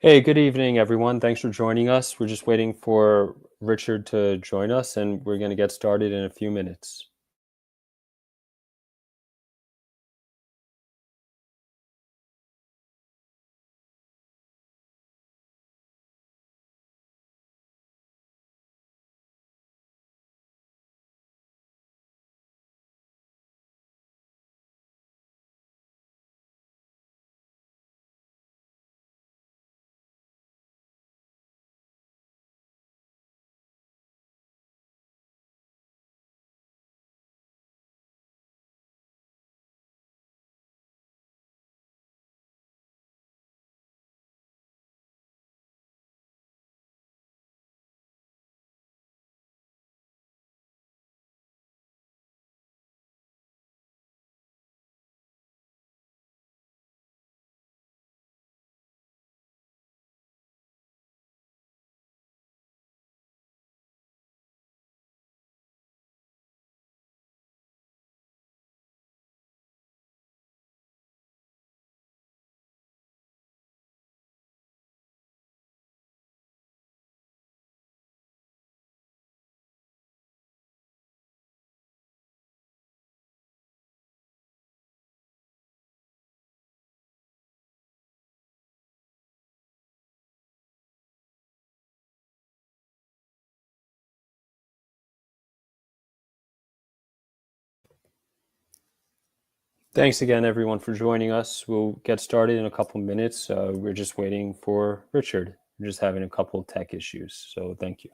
Hey, good evening, everyone. Thanks for joining us. We're just waiting for Richard to join us, and we're going to get started in a few minutes. Thanks again, everyone, for joining us. We'll get started in a couple minutes. We're just waiting for Richard. We're just having a couple tech issues, so thank you.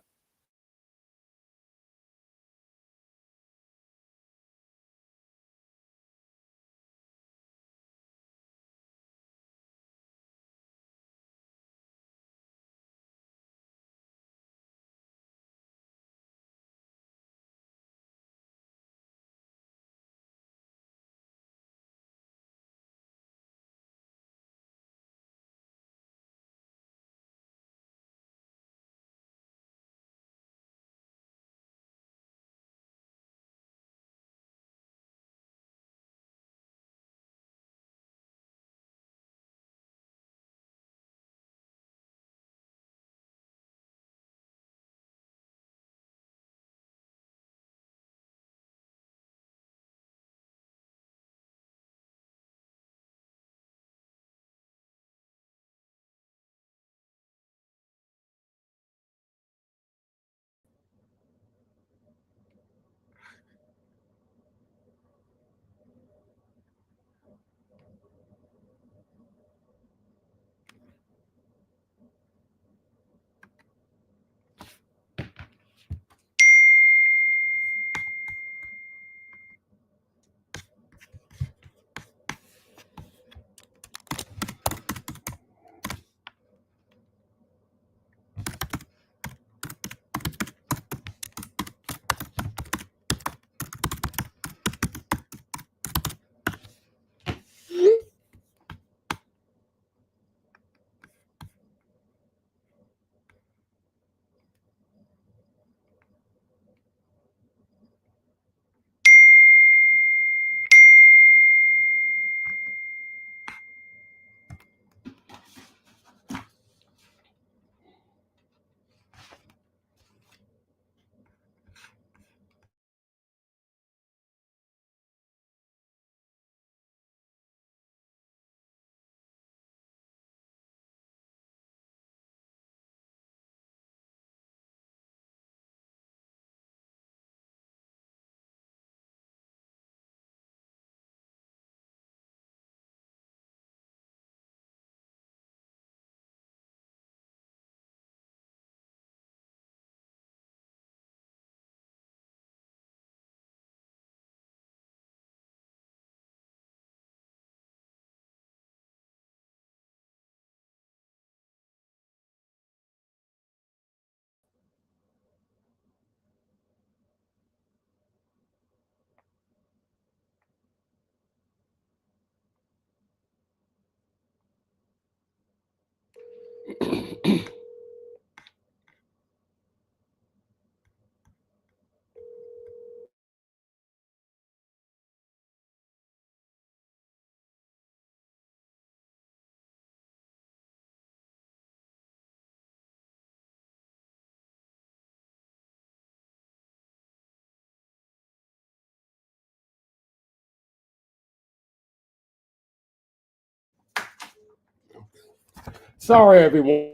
Sorry, everyone.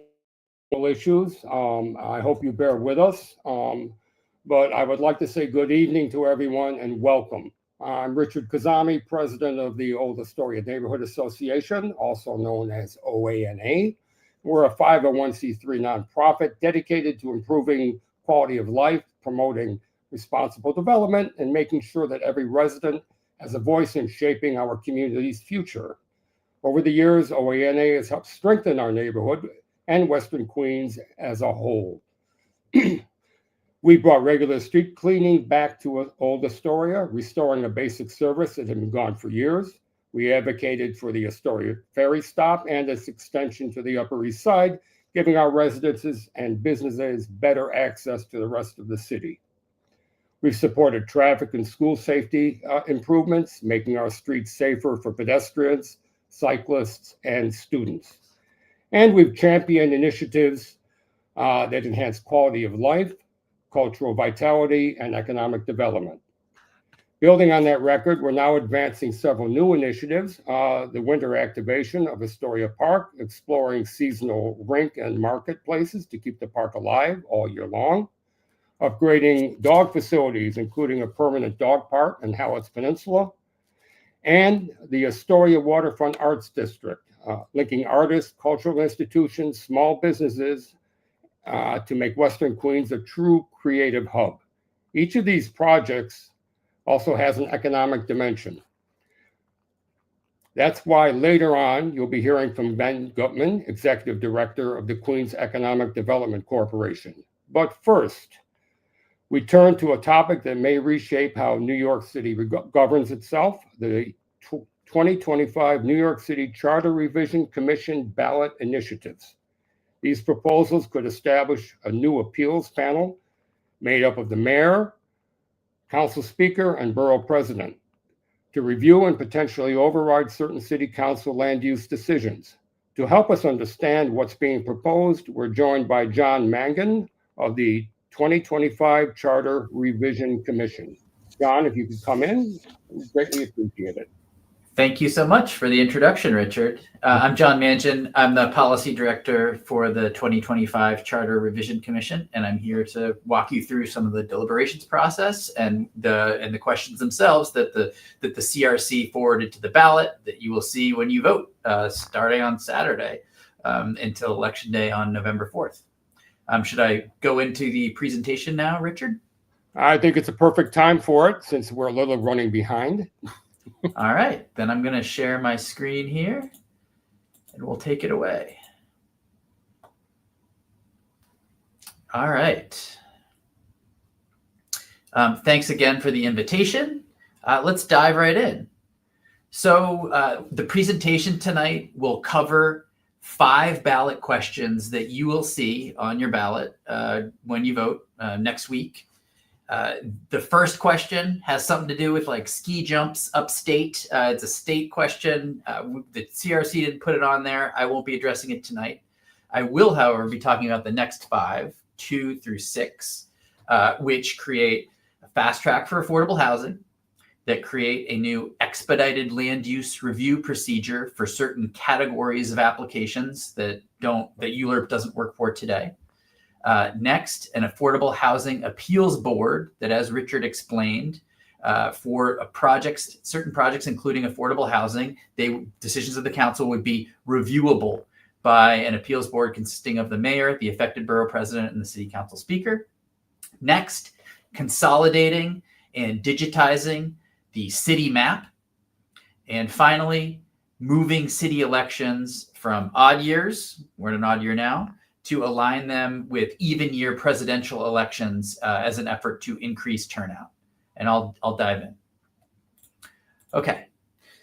Issues. I hope you bear with us. But I would like to say good evening to everyone and welcome. I'm Richard Kazami, president of the Old Astoria Neighborhood Association, also known as OANA. We're a 501c3 nonprofit dedicated to improving quality of life, promoting responsible development, and making sure that every resident has a voice in shaping our community's future. Over the years, OANA has helped strengthen our neighborhood and Western Queens as a whole. We brought regular street cleaning back to Old Astoria, restoring a basic service that had been gone for years. We advocated for the Astoria ferry stop and its extension to the Upper East Side, giving our residences and businesses better access to the rest of the city. We've supported traffic and school safety improvements, making our streets safer for pedestrians, cyclists, and students. And we've championed initiatives that enhance quality of life, cultural vitality, and economic development. Building on that record, we're now advancing several new initiatives. The winter activation of Astoria Park, exploring seasonal rink and marketplaces to keep the park alive all year long. Upgrading dog facilities, including a permanent dog park in Hallett's Peninsula. And the Astoria Waterfront Arts District, linking artists, cultural institutions, small businesses to make Western Queens a true creative hub. Each of these projects also has an economic dimension. That's why later on, you'll be hearing from Ben Guttman, Executive Director of the Queens Economic Development Corporation. But first, we turn to a topic that may reshape how New York City governs itself, the 2025 New York City Charter Revision Commission ballot initiatives. These proposals could establish a new appeals panel made up of the mayor, council speaker, and borough president to review and potentially override certain city council land use decisions. To help us understand what's being proposed, we're joined by Joe Mangin of the 2025 Charter Revision Commission. John, if you could come in, greatly appreciate it. Thank you so much for the introduction, Richard. I'm Joe Mangin. I'm the policy director for the 2025 Charter Revision Commission, and I'm here to walk you through some of the deliberations process and the questions themselves that the CRC forwarded to the ballot that you will see when you vote, starting on Saturday until Election Day on November 4th. Should I go into the presentation now, Richard? I think it's a perfect time for it since we're a little running behind. All right, then I'm going to share my screen here and we'll take it away. All right. Thanks again for the invitation. Let's dive right in. So the presentation tonight will cover 5 ballot questions that you will see on your ballot when you vote next week. The first question has something to do with like ski jumps upstate. It's a state question. The CRC didn't put it on there. I won't be addressing it tonight. I will, however, be talking about the next 5, 2 through 6, which create a fast track for affordable housing, that create a new expedited land use review procedure for certain categories of applications that ULURP doesn't work for today. Next, an affordable housing appeals board that, as Richard explained, for certain projects, including affordable housing, decisions of the council would be reviewable by an appeals board consisting of the mayor, the affected borough president, and the city council speaker. Next, consolidating and digitizing the city map. And finally, moving city elections from odd years, we're in an odd year now, to align them with even year presidential elections as an effort to increase turnout. And I'll dive in. Okay,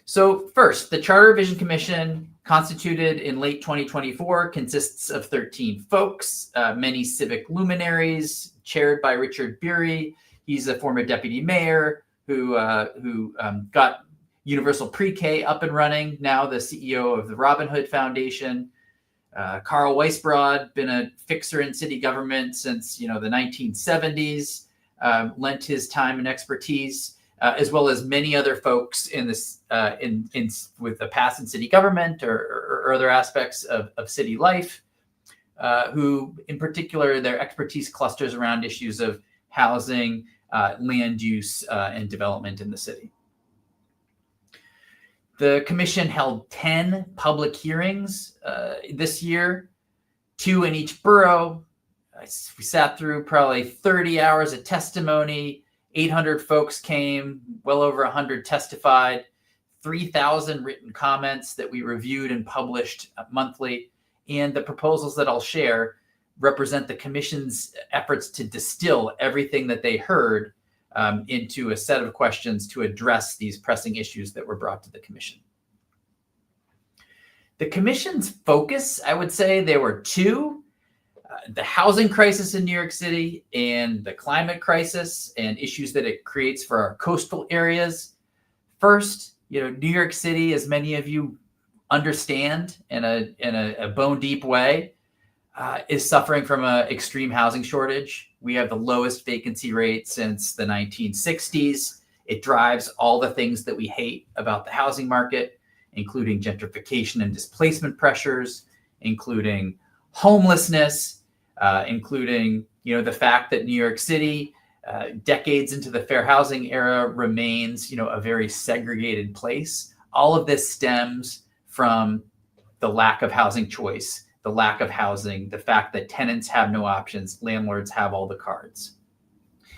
so first, the Charter Revision Commission, constituted in late 2024, consists of 13 folks, many civic luminaries, chaired by Richard Beery. He's a former deputy mayor who got Universal Pre-K up and running, now the CEO of the Robin Hood Foundation. Carl Weisbrod, been a fixer in city government since the 1970s, lent his time and expertise. as well as many other folks in this with the past in city government or other aspects of city life, who in particular their expertise clusters around issues of housing, land use, and development in the city. The commission held 10 public hearings this year, 2 in each borough. We sat through probably 30 hours of testimony. 800 folks came, well over 100 testified, 3,000 written comments that we reviewed and published monthly. And the proposals that I'll share represent the commission's efforts to distill everything that they heard into a set of questions to address these pressing issues that were brought to the commission. The commission's focus, I would say there were two: the housing crisis in New York City and the climate crisis and issues that it creates for our coastal areas. First, New York City, as many of you understand in a bone deep way, is suffering from an extreme housing shortage. We have the lowest vacancy rate since the 1960s. It drives all the things that we hate about the housing market, including gentrification and displacement pressures, including homelessness, including the fact that New York City, decades into the fair housing era, remains a very segregated place. All of this stems from the lack of housing choice, the lack of housing, the fact that tenants have no options, landlords have all the cards.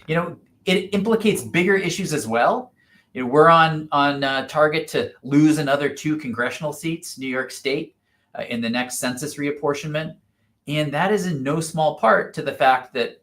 It implicates bigger issues as well. We're on target to lose another 2 congressional seats, New York State, in the next census reapportionment. And that is in no small part to the fact that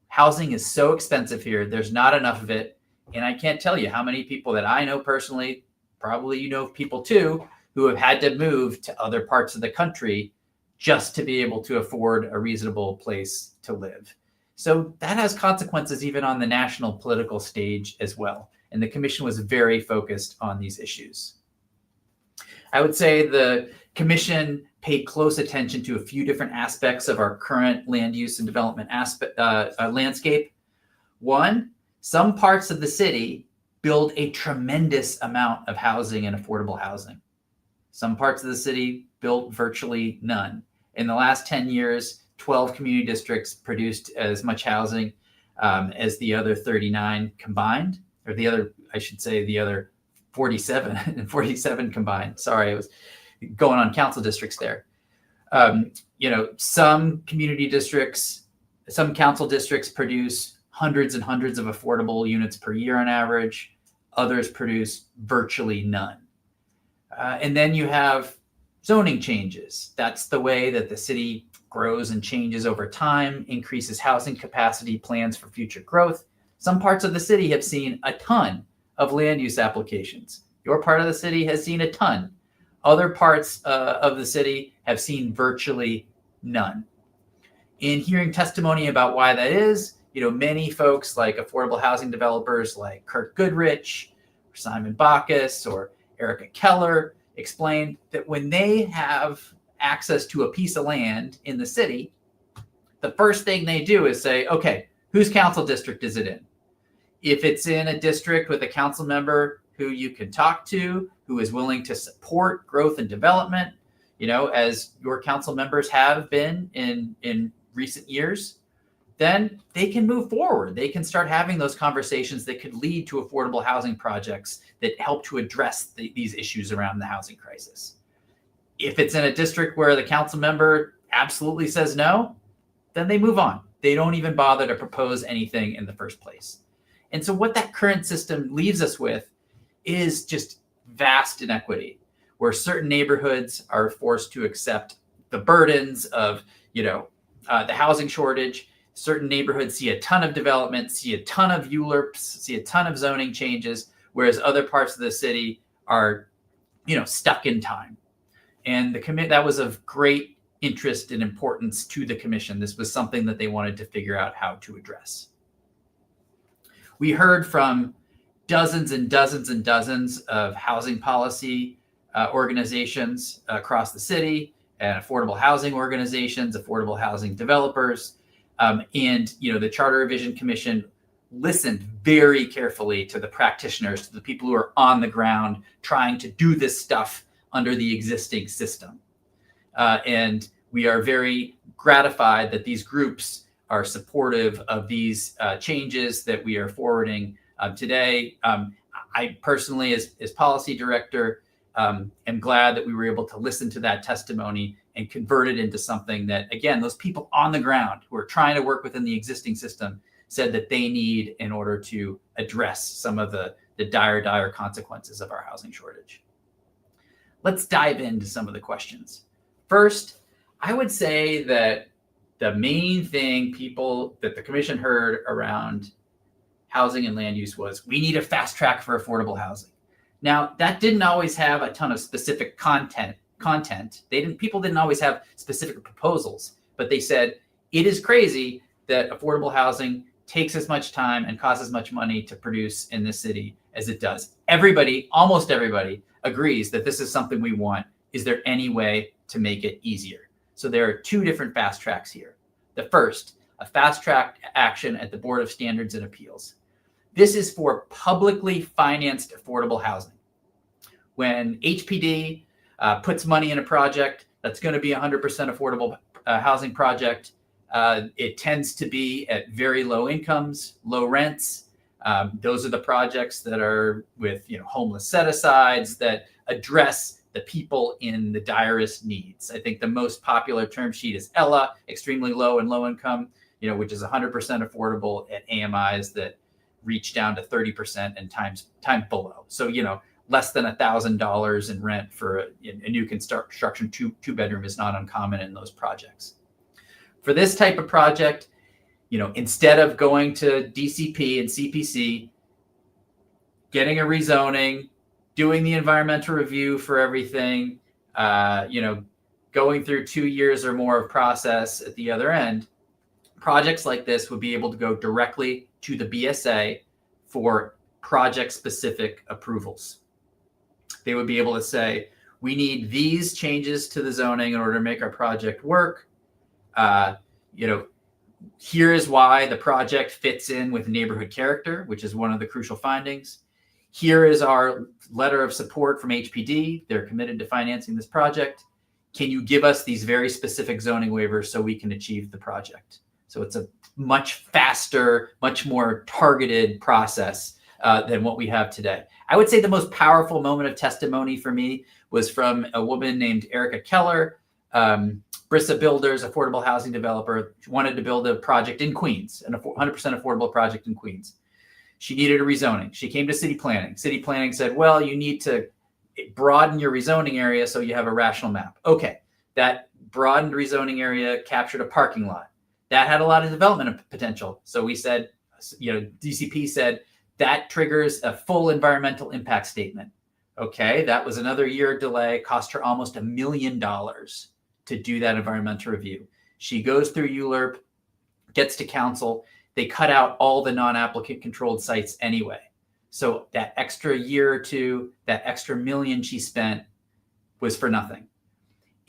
housing is so expensive here. There's not enough of it. And I can't tell you how many people that I know personally, probably you know of people too, who have had to move to other parts of the country just to be able to afford a reasonable place to live. So that has consequences even on the national political stage as well. And the commission was very focused on these issues. I would say the commission paid close attention to a few different aspects of our current land use and development landscape. One, some parts of the city build a tremendous amount of housing and affordable housing. Some parts of the city built virtually none. In the last 10 years, 12 community districts produced as much housing as the other 39 combined, or the other 47 combined. Sorry, I was going on council districts there. Some community districts, some council districts produce hundreds and hundreds of affordable units per year on average. Others produce virtually none. And then you have zoning changes. That's the way that the city grows and changes over time, increases housing capacity, plans for future growth. Some parts of the city have seen a ton of land use applications. Your part of the city has seen a ton. Other parts of the city have seen virtually none. In hearing testimony about why that is, many folks like affordable housing developers like Kirk Goodrich, or Simon Bacchus, or Erica Keller explained that when they have access to a piece of land in the city, the first thing they do is say, okay, whose council district is it in? If it's in a district with a council member who you can talk to, who is willing to support growth and development, as your council members have been in recent years, then they can move forward. They can start having those conversations that could lead to affordable housing projects that help to address these issues around the housing crisis. If it's in a district where the council member absolutely says no, then they move on. They don't even bother to propose anything in the first place. And so what that current system leaves us with is just vast inequity, where certain neighborhoods are forced to accept the burdens of, the housing shortage. Certain neighborhoods see a ton of development, see a ton of ULURPs, see a ton of zoning changes, whereas other parts of the city are, stuck in time. And that was of great interest and importance to the commission. This was something that they wanted to figure out how to address. We heard from dozens and dozens and dozens of housing policy organizations across the city, and affordable housing organizations, affordable housing developers. And the Charter Revision Commission listened very carefully to the practitioners, to the people who are on the ground trying to do this stuff under the existing system. And we are very gratified that these groups are supportive of these changes that we are forwarding today. I personally, as policy director, am glad that we were able to listen to that testimony and convert it into something that, again, those people on the ground who are trying to work within the existing system said that they need in order to address some of the dire consequences of our housing shortage. Let's dive into some of the questions. First, I would say that the main thing that the commission heard around housing and land use was, we need a fast track for affordable housing. Now, that didn't always have a ton of specific content. People didn't always have specific proposals, but they said, it is crazy that affordable housing takes as much time and costs as much money to produce in this city as it does. Almost everybody agrees that this is something we want. Is there any way to make it easier? So there are two different fast tracks here. The first, a fast track action at the Board of Standards and Appeals. This is for publicly financed affordable housing. When HPD puts money in a project that's going to be 100% affordable housing project, it tends to be at very low incomes, low rents. Those are the projects that are with homeless set-asides that address the people in the direst needs. I think the most popular term sheet is ELA, extremely low and low income, which is 100% affordable at AMIs that reach down to 30% and times below. So, less than $1,000 in rent for a new construction two bedroom is not uncommon in those projects. For this type of project, instead of going to DCP and CPC, getting a rezoning, doing the environmental review for everything, going through 2 years or more of process at the other end, projects like this would be able to go directly to the BSA for project-specific approvals. They would be able to say, we need these changes to the zoning in order to make our project work. Here is why the project fits in with neighborhood character, which is one of the crucial findings. Here is our letter of support from HPD. They're committed to financing this project. Can you give us these very specific zoning waivers so we can achieve the project? So it's a much faster, much more targeted process than what we have today. I would say the most powerful moment of testimony for me was from a woman named Erica Keller, Brissa Builders, affordable housing developer. She wanted to build a project in Queens, an 100% affordable project in Queens. She needed a rezoning. She came to city planning. City planning said, well, you need to broaden your rezoning area so you have a rational map. Okay, that broadened rezoning area captured a parking lot. That had a lot of development potential. So we said, DCP said, that triggers a full environmental impact statement. Okay, that was another year delay, cost her almost $1 million to do that environmental review. She goes through ULURP, gets to council. They cut out all the non-applicant controlled sites anyway. So that extra year or two, that extra $1 million she spent was for nothing.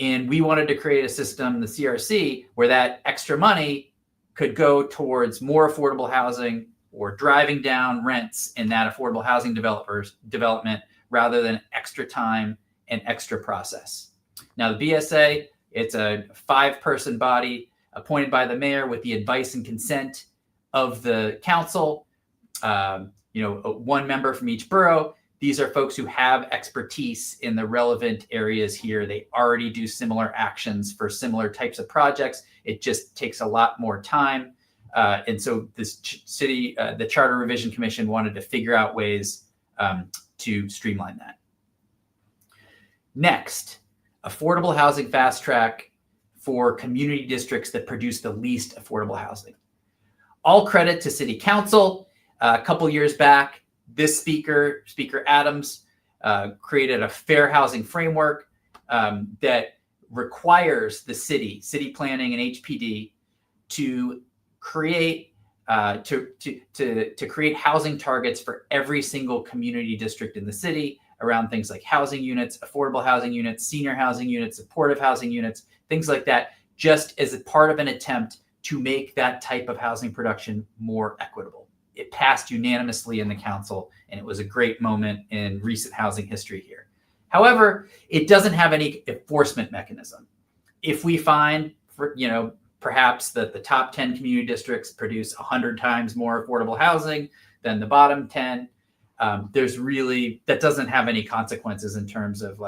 And we wanted to create a system, the CRC, where that extra money could go towards more affordable housing or driving down rents in that affordable housing development rather than extra time and extra process. Now, the BSA, it's a 5-person body appointed by the mayor with the advice and consent of the council, 1 member from each borough. These are folks who have expertise in the relevant areas here. They already do similar actions for similar types of projects. It just takes a lot more time. And so this the Charter Revision Commission wanted to figure out ways to streamline that. Next, affordable housing fast track for community districts that produce the least affordable housing. All credit to City Council. A couple years back, this Speaker Adams, created a fair housing framework that requires the city planning and HPD to create create housing targets for every single community district in the city around things like housing units, affordable housing units, senior housing units, supportive housing units, things like that, just as a part of an attempt to make that type of housing production more equitable. it passed unanimously in the council, and it was a great moment in recent housing history here. However, it doesn't have any enforcement mechanism. If we find, perhaps that the top 10 community districts produce 100 times more affordable housing than the bottom 10, that doesn't have any consequences in terms of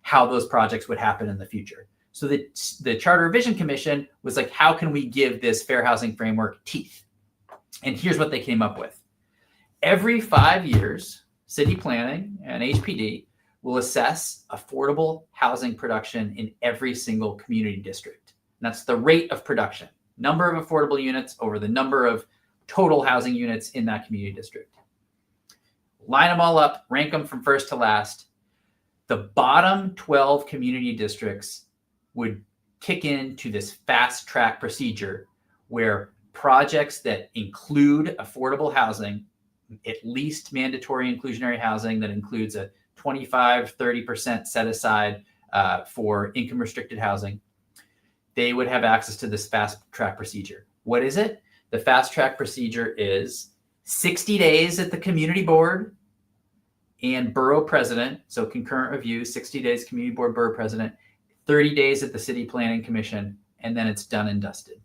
how those projects would happen in the future. So the Charter Revision Commission was like, how can we give this fair housing framework teeth? And here's what they came up with. Every 5 years, city planning and HPD will assess affordable housing production in every single community district. And that's the rate of production, number of affordable units over the number of total housing units in that community district. Line them all up, rank them from first to last. The bottom 12 community districts would kick into this fast track procedure where projects that include affordable housing, at least mandatory inclusionary housing that includes a 25-30% set aside for income restricted housing, they would have access to this fast track procedure. What is it? The fast track procedure is 60 days at the community board and borough president. So concurrent review, 60 days community board, borough president, 30 days at the city planning commission, and then it's done and dusted.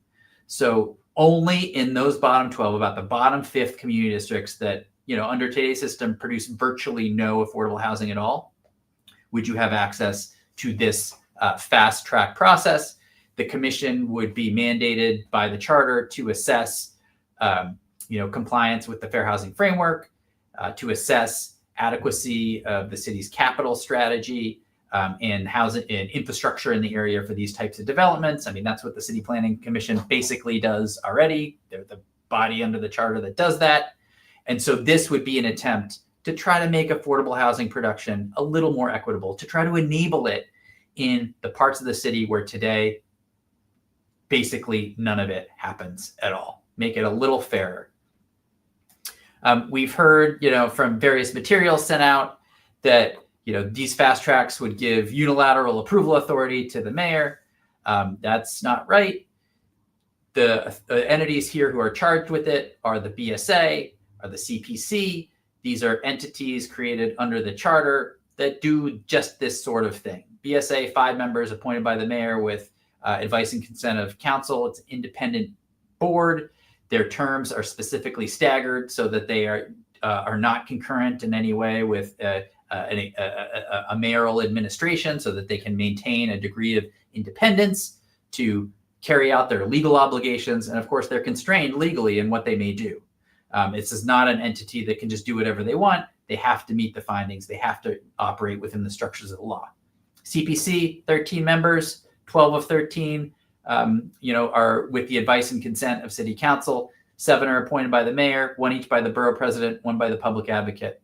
So only in those bottom 12, about the bottom 5th community districts that, under today's system produce virtually no affordable housing at all, would you have access to this fast track process. The commission would be mandated by the charter to assess, compliance with the fair housing framework, to assess adequacy of the city's capital strategy, and housing and infrastructure in the area for these types of developments. I mean, that's what the City Planning Commission basically does already. They're the body under the charter that does that. And so this would be an attempt to try to make affordable housing production a little more equitable, to try to enable it in the parts of the city where today, basically none of it happens at all. Make it a little fairer. We've heard, from various materials sent out that these fast tracks would give unilateral approval authority to the mayor. That's not right. The entities here who are charged with it are the BSA, are the CPC. These are entities created under the charter that do just this sort of thing. BSA, 5 members appointed by the mayor with advice and consent of council. It's an independent board. Their terms are specifically staggered so that they are not concurrent in any way with a mayoral administration, so that they can maintain a degree of independence to carry out their legal obligations. And of course, they're constrained legally in what they may do. This is not an entity that can just do whatever they want. They have to meet the findings. They have to operate within the structures of the law. CPC, 13 members, 12 of 13, are with the advice and consent of city council. 7 are appointed by the mayor, 1 each by the borough president, 1 by the public advocate.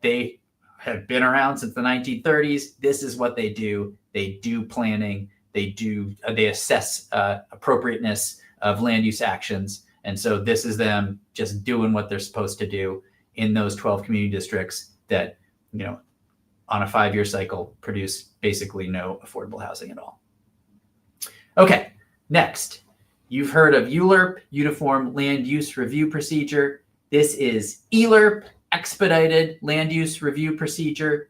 They have been around since the 1930s. This is what they do. They do planning. They assess appropriateness of land use actions. And so this is them just doing what they're supposed to do in those 12 community districts that, on a 5-year cycle, produce basically no affordable housing at all. Okay, next. You've heard of ULURP, Uniform Land Use Review Procedure. This is ELURP, Expedited Land Use Review Procedure.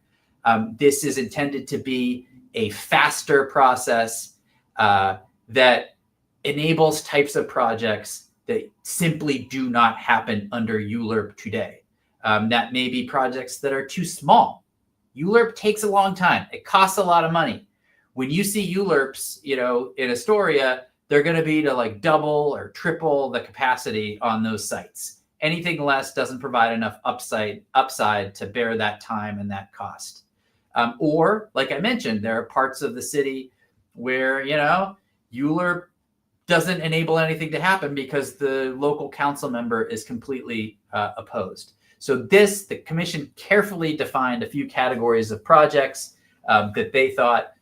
This is intended to be a faster process that enables types of projects that simply do not happen under ULURP today. That may be projects that are too small. ULURP takes a long time. It costs a lot of money. When you see ULURPs, in Astoria, they're going to be to double or triple the capacity on those sites. Anything less doesn't provide enough upside to bear that time and that cost. Or, like I mentioned, there are parts of the city where, ULURP doesn't enable anything to happen because the local council member is completely opposed. So the commission carefully defined a few categories of projects that they thought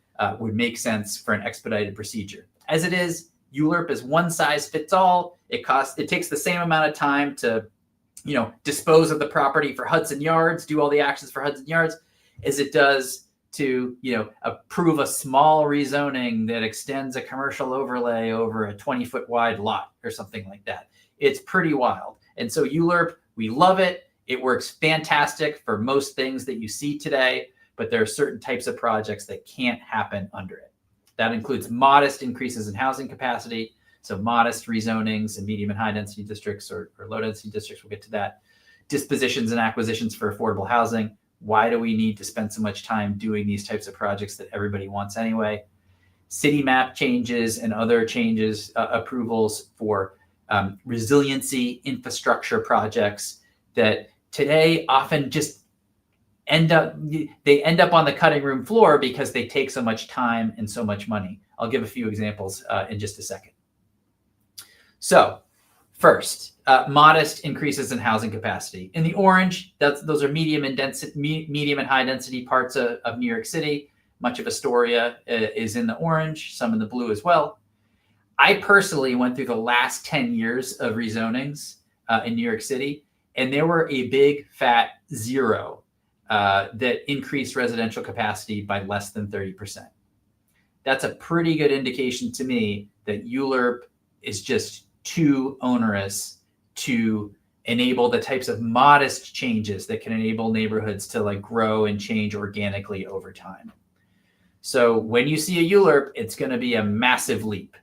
would make sense for an expedited procedure. As it is, ULURP is one size fits all. It takes the same amount of time to, dispose of the property for Hudson Yards, do all the actions for Hudson Yards, as it does to, approve a small rezoning that extends a commercial overlay over a 20-foot wide lot or something like that. It's pretty wild. And so ULURP, we love it. It works fantastic for most things that you see today, but there are certain types of projects that can't happen under it. That includes modest increases in housing capacity, so modest rezonings in medium and high density districts or low density districts. We'll get to that. Dispositions and acquisitions for affordable housing. Why do we need to spend so much time doing these types of projects that everybody wants anyway? City map changes and other changes, approvals for resiliency infrastructure projects that today often just end up on the cutting room floor because they take so much time and so much money. I'll give a few examples in just a second. So first, modest increases in housing capacity. In the orange, those are medium and high density parts of New York City. Much of Astoria is in the orange, some in the blue as well. I personally went through the last 10 years of rezonings in New York City, and there were a big fat zero that increased residential capacity by less than 30%. That's a pretty good indication to me that ULURP is just too onerous to enable the types of modest changes that can enable neighborhoods to like grow and change organically over time. So when you see a ULURP, it's going to be a massive leap.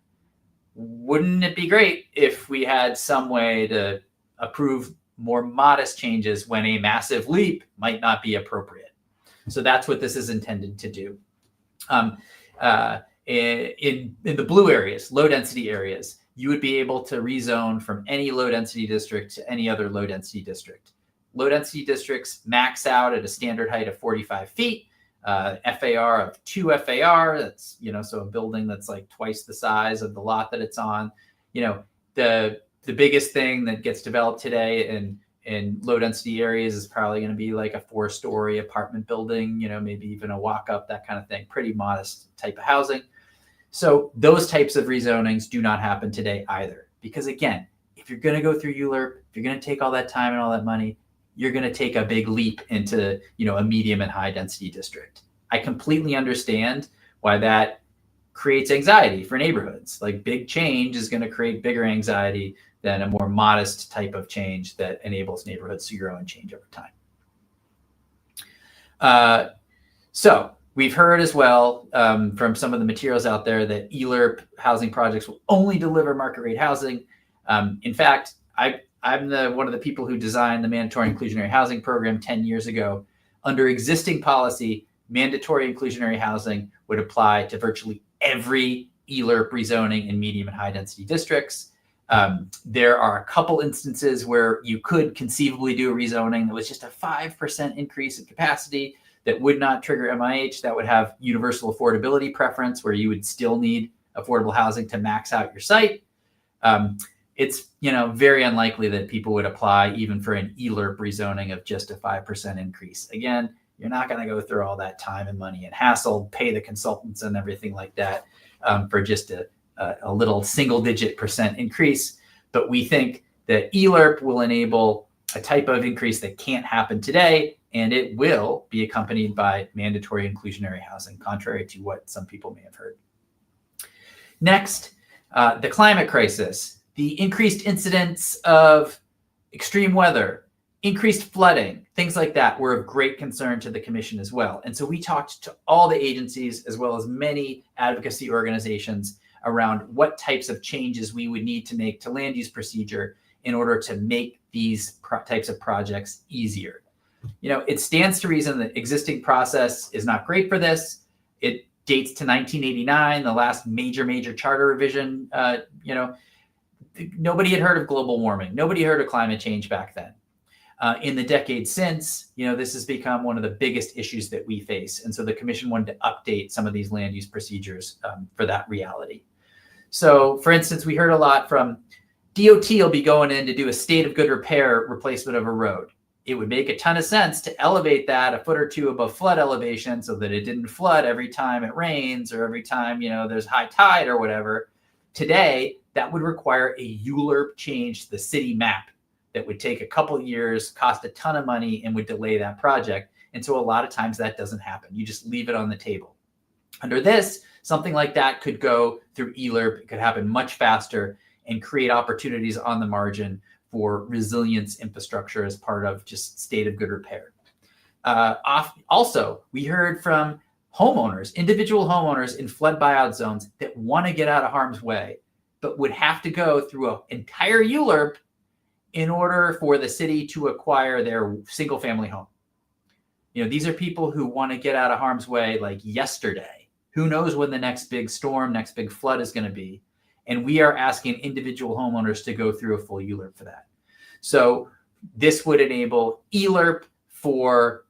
Wouldn't it be great if we had some way to approve more modest changes when a massive leap might not be appropriate? So that's what this is intended to do. In the blue areas, low density areas, you would be able to rezone from any low density district to any other low density district. Low density districts max out at a standard height of 45 feet, FAR of 2 FAR. That's, so a building that's like twice the size of the lot that it's on. The biggest thing that gets developed today in low density areas is probably going to be like a 4-story apartment building, maybe even a walk up, that kind of thing, pretty modest type of housing. So those types of rezonings do not happen today either. Because again, if you're going to go through ULURP, if you're going to take all that time and all that money, you're going to take a big leap into, a medium and high density district. I completely understand why that creates anxiety for neighborhoods. Like big change is going to create bigger anxiety than a more modest type of change that enables neighborhoods to grow and change over time. So we've heard as well from some of the materials out there that ULURP housing projects will only deliver market rate housing. In fact, I'm one of the people who designed the mandatory inclusionary housing program 10 years ago. Under existing policy, mandatory inclusionary housing would apply to virtually every ULURP rezoning in medium and high density districts. There are a couple instances where you could conceivably do a rezoning that was just a 5% increase in capacity that would not trigger MIH, that would have universal affordability preference where you would still need affordable housing to max out your site. It's very unlikely that people would apply even for an ULURP rezoning of just a 5% increase. Again, you're not going to go through all that time and money and hassle, pay the consultants and everything like that for just a little single-digit % increase. But we think that ULURP will enable a type of increase that can't happen today, and it will be accompanied by mandatory inclusionary housing, contrary to what some people may have heard. Next, the climate crisis. The increased incidence of extreme weather, increased flooding, things like that were of great concern to the commission as well. And so we talked to all the agencies as well as many advocacy organizations around what types of changes we would need to make to land use procedure in order to make these types of projects easier. It stands to reason that existing process is not great for this. It dates to 1989, the last major charter revision. Nobody had heard of global warming. Nobody heard of climate change back then. In the decades since, this has become one of the biggest issues that we face. And so the commission wanted to update some of these land use procedures for that reality. So for instance, we heard a lot from DOT will be going in to do a state of good repair replacement of a road. It would make a ton of sense to elevate that a foot or two above flood elevation so that it didn't flood every time it rains or every time, there's high tide or whatever. Today, that would require a ULURP change to the city map that would take a couple of years, cost a ton of money, and would delay that project. And so a lot of times that doesn't happen. You just leave it on the table. Under this, something like that could go through ULURP. It could happen much faster. and create opportunities on the margin for resilience infrastructure as part of just state of good repair. Also, we heard from homeowners, individual homeowners in flood buyout zones that want to get out of harm's way, but would have to go through an entire ULURP in order for the city to acquire their single family home. These are people who want to get out of harm's way like yesterday. Who knows when the next big storm, next big flood is going to be. And we are asking individual homeowners to go through a full ULURP for that. So this would enable ELURP for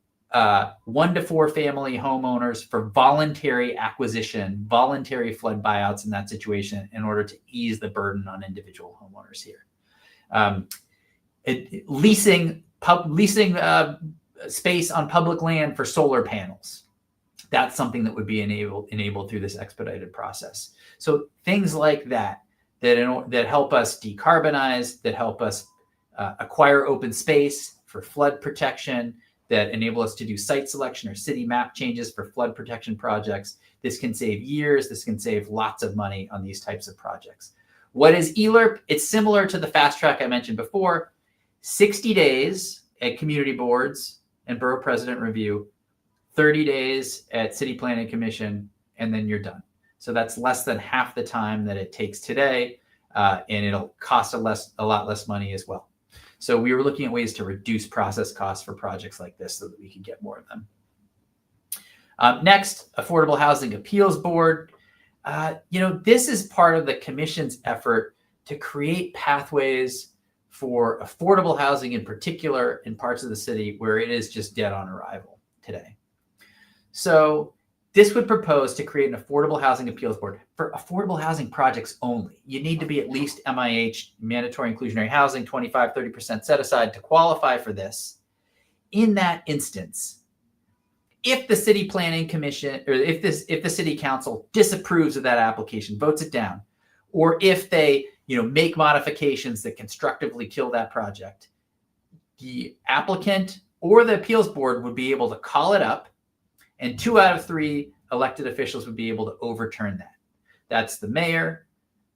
1 to 4 family homeowners for voluntary acquisition, voluntary flood buyouts in that situation in order to ease the burden on individual homeowners here. Leasing space on public land for solar panels. That's something that would be enabled through this expedited process. So things like that help us decarbonize, that help us acquire open space for flood protection, that enable us to do site selection or city map changes for flood protection projects. This can save years. This can save lots of money on these types of projects. What is ELURP? It's similar to the fast track I mentioned before. 60 days at community boards and borough president review, 30 days at city planning commission, and then you're done. So that's less than half the time that it takes today, and it'll cost a lot less money as well. So we were looking at ways to reduce process costs for projects like this so that we could get more of them. Next, Affordable Housing Appeals Board. This is part of the commission's effort to create pathways for affordable housing in particular in parts of the city where it is just dead on arrival today. So this would propose to create an affordable housing appeals board for affordable housing projects only. You need to be at least MIH, mandatory inclusionary housing, 25-30% set aside to qualify for this. In that instance, if the city planning commission, or if the city council disapproves of that application, votes it down, or if they make modifications that constructively kill that project, the applicant or the appeals board would be able to call it up, and 2 out of 3 elected officials would be able to overturn that. That's the mayor,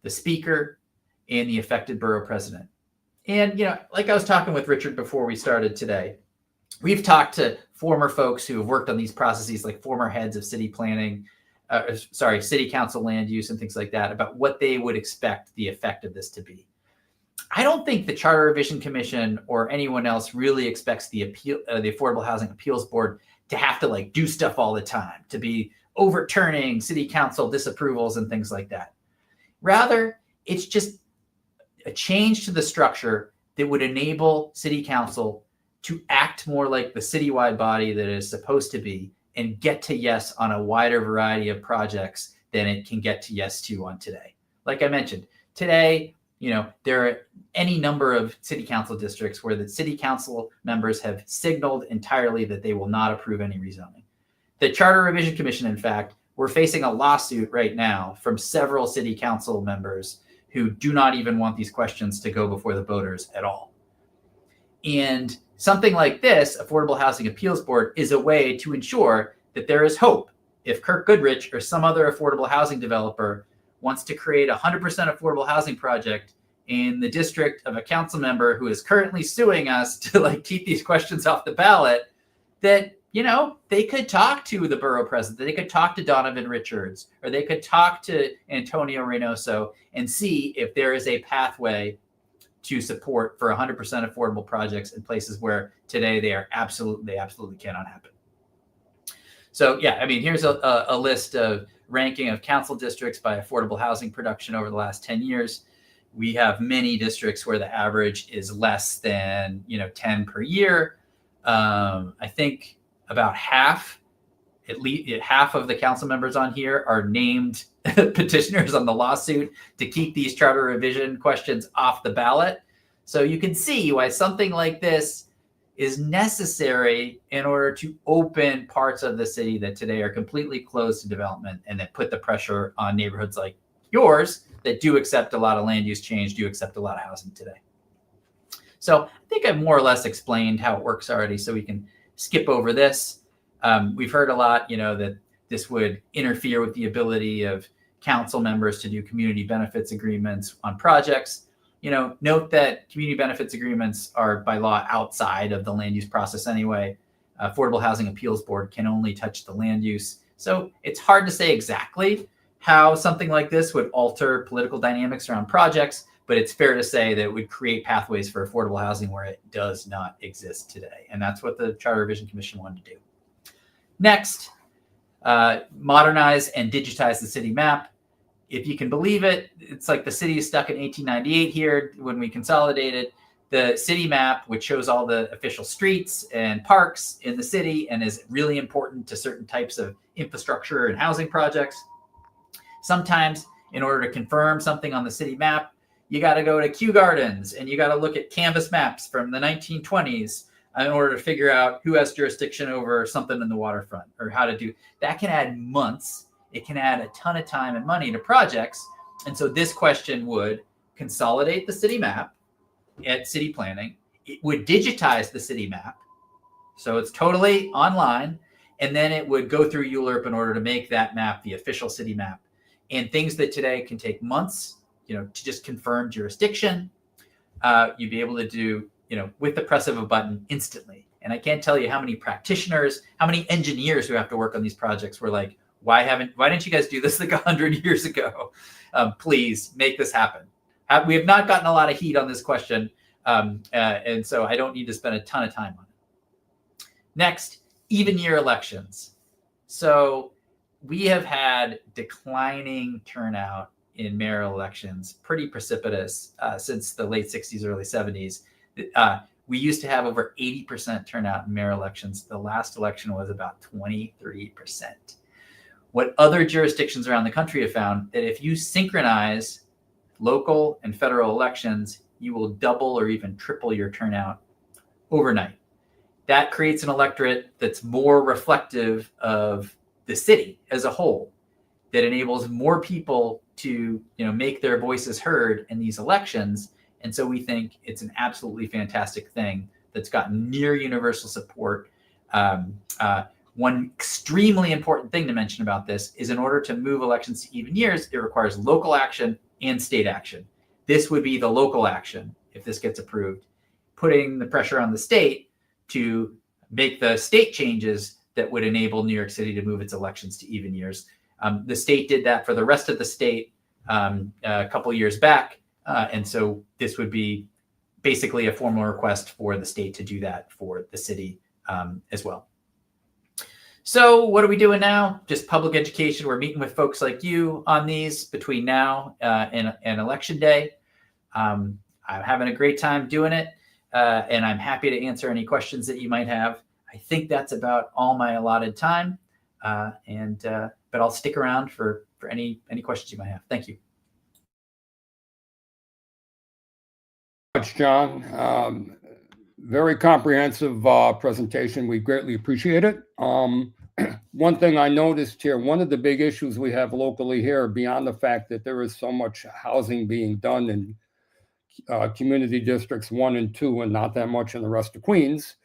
the speaker, and the affected borough president. And, like I was talking with Richard before we started today, we've talked to former folks who have worked on these processes, like former heads of city planning, city council land use and things like that, about what they would expect the effect of this to be. I don't think the Charter Revision Commission or anyone else really expects the Affordable Housing Appeals Board to have to do stuff all the time, to be overturning city council disapprovals and things like that. Rather, it's just a change to the structure that would enable city council to act more like the citywide body that it is supposed to be and get to yes on a wider variety of projects than it can get to yes to on today. Like I mentioned, today, there are any number of city council districts where the city council members have signaled entirely that they will not approve any rezoning. The Charter Revision Commission, in fact, we're facing a lawsuit right now from several city council members who do not even want these questions to go before the voters at all. And something like this, Affordable Housing Appeals Board, is a way to ensure that there is hope. If Kirk Goodrich or some other affordable housing developer wants to create a 100% affordable housing project in the district of a council member who is currently suing us to keep these questions off the ballot, that, they could talk to the borough president, they could talk to Donovan Richards, or they could talk to Antonio Reynoso and see if there is a pathway to support for 100% affordable projects in places where today they absolutely cannot happen. So here's a list of ranking of council districts by affordable housing production over the last 10 years. We have many districts where the average is less than 10 per year. I think about at least half of the council members on here are named petitioners on the lawsuit to keep these charter revision questions off the ballot. So you can see why something like this is necessary in order to open parts of the city that today are completely closed to development, and that put the pressure on neighborhoods like yours that do accept a lot of land use change, do accept a lot of housing today. So I think I've more or less explained how it works already, so we can skip over this. We've heard a lot, that this would interfere with the ability of council members to do community benefits agreements on projects. Note that community benefits agreements are by law outside of the land use process anyway. Affordable Housing Appeals Board can only touch the land use. So it's hard to say exactly how something like this would alter political dynamics around projects, but it's fair to say that it would create pathways for affordable housing where it does not exist today. And that's what the Charter Revision Commission wanted to do. Next, modernize and digitize the city map. If you can believe it, it's like the city is stuck in 1898 here when we consolidated. The city map, which shows all the official streets and parks in the city and is really important to certain types of infrastructure and housing projects. Sometimes in order to confirm something on the city map, you got to go to Kew Gardens and you got to look at canvas maps from the 1920s in order to figure out who has jurisdiction over something in the waterfront or how to do that. Can add months. It can add a ton of time and money to projects. And so this question would consolidate the city map at city planning. It would digitize the city map. So it's totally online. And then it would go through ULURP in order to make that map the official city map. And things that today can take months, to just confirm jurisdiction, you'd be able to do, with the press of a button instantly. And I can't tell you how many practitioners, how many engineers who have to work on these projects were like, why didn't you guys do this like 100 years ago? Please make this happen. We have not gotten a lot of heat on this question. And so I don't need to spend a ton of time on it. Next, even year elections. So we have had declining turnout in mayoral elections, pretty precipitous since the late 60s, early 70s. We used to have over 80% turnout in mayoral elections. The last election was about 23%. What other jurisdictions around the country have found that if you synchronize local and federal elections, you will double or even triple your turnout overnight. That creates an electorate that's more reflective of the city as a whole, that enables more people to make their voices heard in these elections. And so we think it's an absolutely fantastic thing that's gotten near universal support. One extremely important thing to mention about this is in order to move elections to even years, it requires local action and state action. This would be the local action if this gets approved, putting the pressure on the state to make the state changes that would enable New York City to move its elections to even years. The state did that for the rest of the state a couple years back. And so this would be basically a formal request for the state to do that for the city as well. So what are we doing now? Just public education. We're meeting with folks like you on these between now and election day. I'm having a great time doing it, and I'm happy to answer any questions that you might have. I think that's about all my allotted time, but I'll stick around for any questions you might have. Thank you. Thanks, John. Very comprehensive presentation. We greatly appreciate it. One thing I noticed here, one of the big issues we have locally here, beyond the fact that there is so much housing being done in community districts 1 and 2 and not that much in the rest of Queens.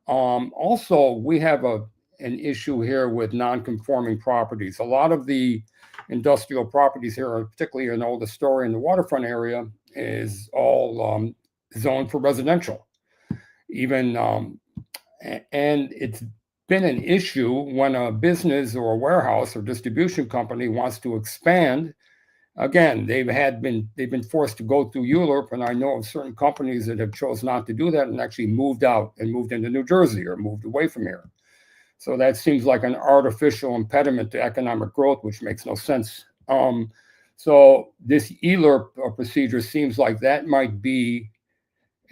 Also, we have an issue here with non-conforming properties. A lot of the industrial properties here, particularly in Old Astoria in the waterfront area, is all zoned for residential. Even and it's been an issue when a business or a warehouse or distribution company wants to expand. Again, they've been forced to go through ULURP, and I know of certain companies that have chosen not to do that and actually moved out and moved into New Jersey or moved away from here. So that seems like an artificial impediment to economic growth, which makes no sense. So this ELURP procedure seems like that might be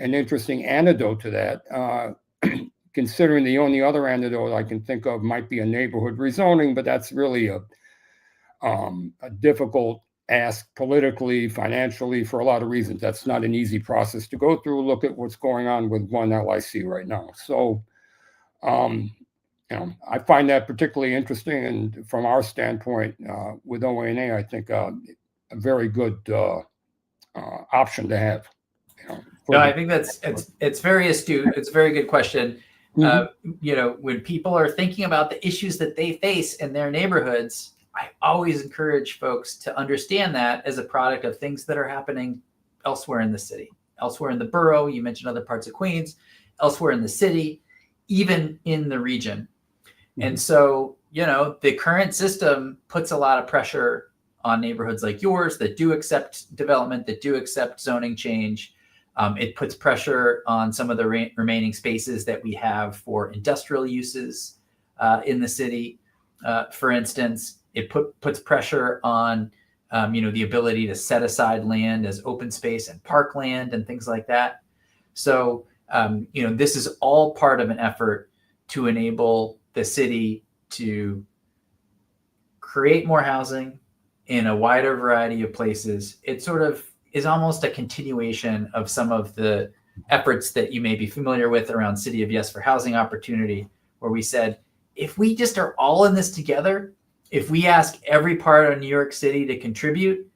an interesting antidote to that. Considering the only other antidote I can think of might be a neighborhood rezoning, but that's really a difficult ask politically, financially, for a lot of reasons. That's not an easy process to go through. Look at what's going on with one LIC right now. So, I find that particularly interesting, and from our standpoint with Oana, I think a very good option to have. No, I think it's very astute. It's a very good question. When people are thinking about the issues that they face in their neighborhoods, I always encourage folks to understand that as a product of things that are happening elsewhere in the city, elsewhere in the borough. You mentioned other parts of Queens, elsewhere in the city, even in the region. And so, the current system puts a lot of pressure on neighborhoods like yours that do accept development, that do accept zoning change. It puts pressure on some of the remaining spaces that we have for industrial uses in the city. For instance, it puts pressure on, the ability to set aside land as open space and parkland and things like that. So, this is all part of an effort to enable the city to create more housing in a wider variety of places. It sort of is almost a continuation of some of the efforts that you may be familiar with around City of Yes for Housing Opportunity, where we said, if we just are all in this together, if we ask every part of New York City to contribute,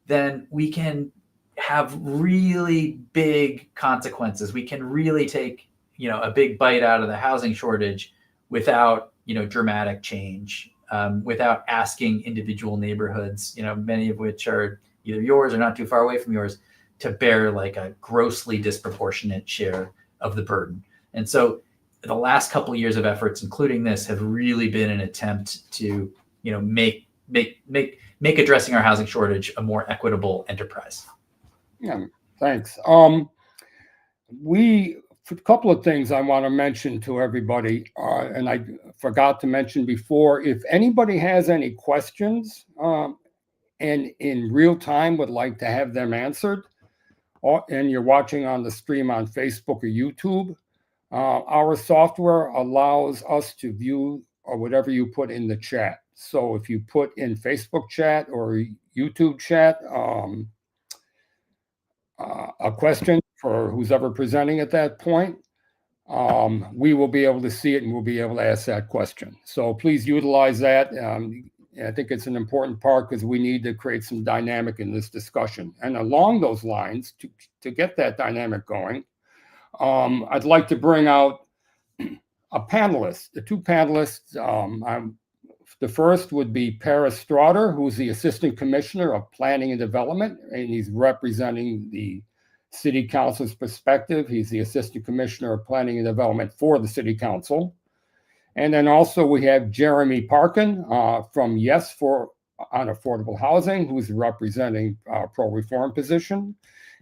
then we can have really big consequences. We can really take, a big bite out of the housing shortage without, dramatic change, without asking individual neighborhoods, many of which are either yours or not too far away from yours, to bear like a grossly disproportionate share of the burden. And so the last couple of years of efforts, including this, have really been an attempt to, make addressing our housing shortage a more equitable enterprise. Yeah, thanks. A couple of things I want to mention to everybody, and I forgot to mention before, if anybody has any questions and in real time would like to have them answered, and you're watching on the stream on Facebook or YouTube, our software allows us to view or whatever you put in the chat. So if you put in Facebook chat or YouTube chat a question for who's ever presenting at that point, we will be able to see it and we'll be able to ask that question. So please utilize that. I think it's an important part because we need to create some dynamic in this discussion. And along those lines, to get that dynamic going, I'd like to bring out a panelist, the two panelists. The first would be Paris Straughter, who's the Assistant Commissioner of Planning and Development, and he's representing the City Council's perspective. He's the Assistant Commissioner of Planning and Development for the City Council. And then also we have Jeremy Parkin from Yes on Affordable Housing, who's representing pro-reform position.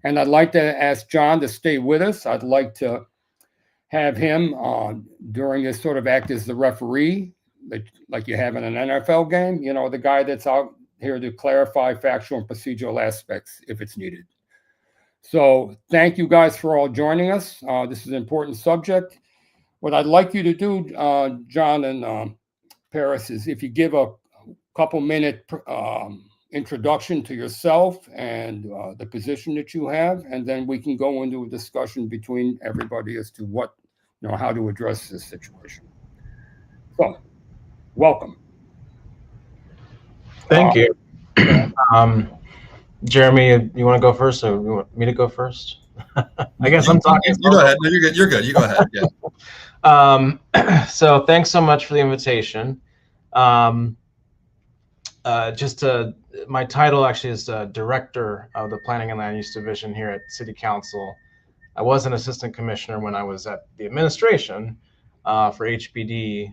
And I'd like to ask John to stay with us. I'd like to have him during this sort of act as the referee, like you have in an NFL game, the guy that's out here to clarify factual and procedural aspects if it's needed. So thank you guys for all joining us. This is an important subject. What I'd like you to do, John and Paris, is if you give a couple-minute introduction to yourself and the position that you have, and then we can go into a discussion between everybody as to what, how to address this situation. So, welcome. Thank you. Jeremy, you want to go first, or you want me to go first? I guess I'm talking. You go ahead. No, you're good. You're good. You go ahead. Yeah. So thanks so much for the invitation. My title actually is Director of the Planning and Land Use Division here at City Council. I was an Assistant Commissioner when I was at the administration for HPD,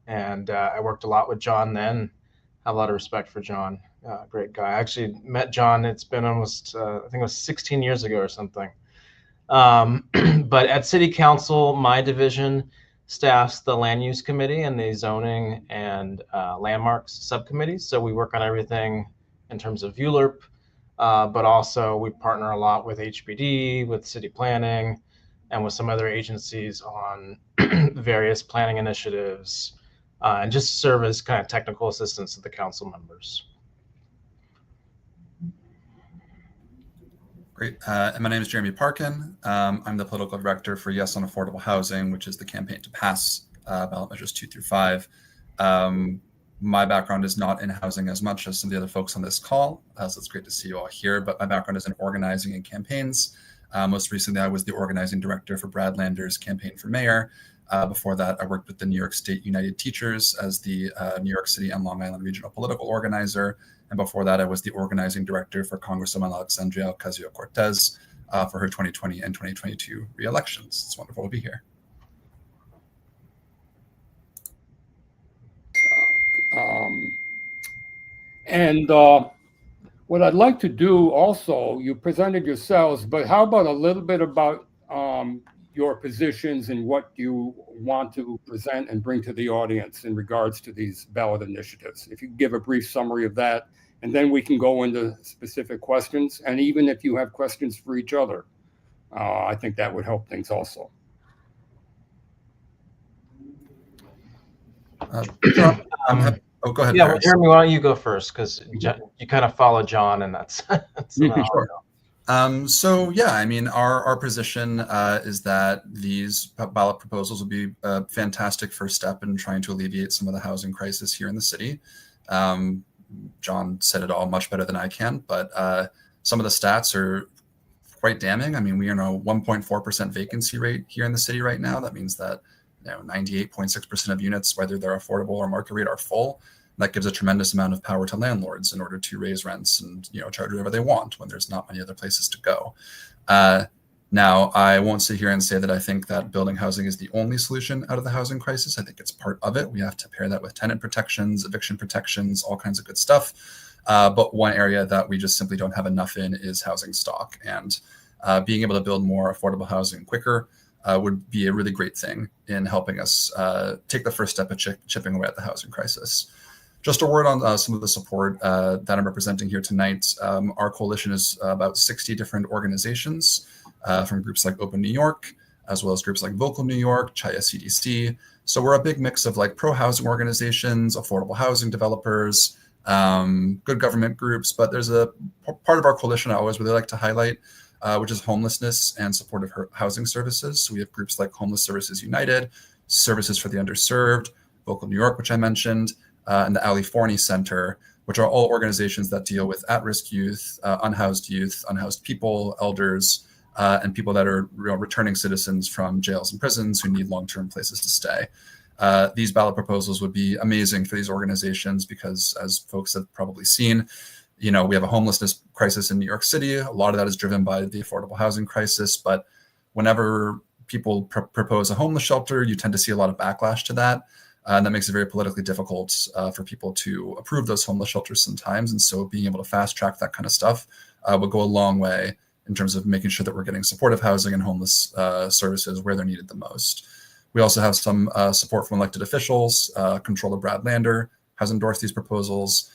and I worked a lot with John then. Have a lot of respect for John. Great guy. I actually met John, it's been almost, I think it was 16 years ago or something. But at City Council, my division staffs the Land Use Committee and the Zoning and Landmarks subcommittees. So we work on everything in terms of ULURP, but also we partner a lot with HPD, with city planning, and with some other agencies on various planning initiatives, and just serve as kind of technical assistance to the council members. Great. And my name is Jeremy Parkin. I'm the political director for Yes on Affordable Housing, which is the campaign to pass ballot measures 2 through 5. My background is not in housing as much as some of the other folks on this call, so it's great to see you all here, but my background is in organizing and campaigns. Most recently, I was the organizing director for Brad Lander's campaign for mayor, Before that, I worked with the New York State United Teachers as the New York City and Long Island regional political organizer. And before that, I was the organizing director for Congresswoman Alexandria Ocasio-Cortez for her 2020 and 2022 re-elections. It's wonderful to be here. What I'd like to do also, you presented yourselves, but how about a little bit about your positions and what you want to present and bring to the audience in regards to these ballot initiatives? If you could give a brief summary of that, and then we can go into specific questions. And even if you have questions for each other, I think that would help things also. Oh, go ahead. Yeah, well, Jeremy, why don't you go first? Because you kind of follow John, and that's sure. So yeah, I mean, our position is that these ballot proposals will be a fantastic first step in trying to alleviate some of the housing crisis here in the city. John said it all much better than I can, but some of the stats are quite damning. I mean, we are in a 1.4% vacancy rate here in the city right now. That means that 98.6% of units, whether they're affordable or market rate, are full. That gives a tremendous amount of power to landlords in order to raise rents and charge whatever they want when there's not many other places to go. Now, I won't sit here and say that I think that building housing is the only solution out of the housing crisis. I think it's part of it. We have to pair that with tenant protections, eviction protections, all kinds of good stuff. But one area that we just simply don't have enough in is housing stock. And being able to build more affordable housing quicker would be a really great thing in helping us take the first step of chipping away at the housing crisis. Just a word on some of the support that I'm representing here tonight. Our coalition is about 60 different organizations from groups like Open New York, as well as groups like Vocal New York, Chaya CDC. So we're a big mix of like pro-housing organizations, affordable housing developers, good government groups, but there's a part of our coalition I always really like to highlight, which is homelessness and supportive housing services. So we have groups like Homeless Services United, Services for the Underserved, Vocal New York, which I mentioned, and the Ali Forney Center, which are all organizations that deal with at-risk youth, unhoused people, elders, and people that are returning citizens from jails and prisons who need long-term places to stay. These ballot proposals would be amazing for these organizations because, as folks have probably seen, we have a homelessness crisis in New York City. A lot of that is driven by the affordable housing crisis. But whenever people propose a homeless shelter, you tend to see a lot of backlash to that. And that makes it very politically difficult for people to approve those homeless shelters sometimes. And so being able to fast track that kind of stuff will go a long way in terms of making sure that we're getting supportive housing and homeless services where they're needed the most. We also have some support from elected officials. Comptroller Brad Lander has endorsed these proposals.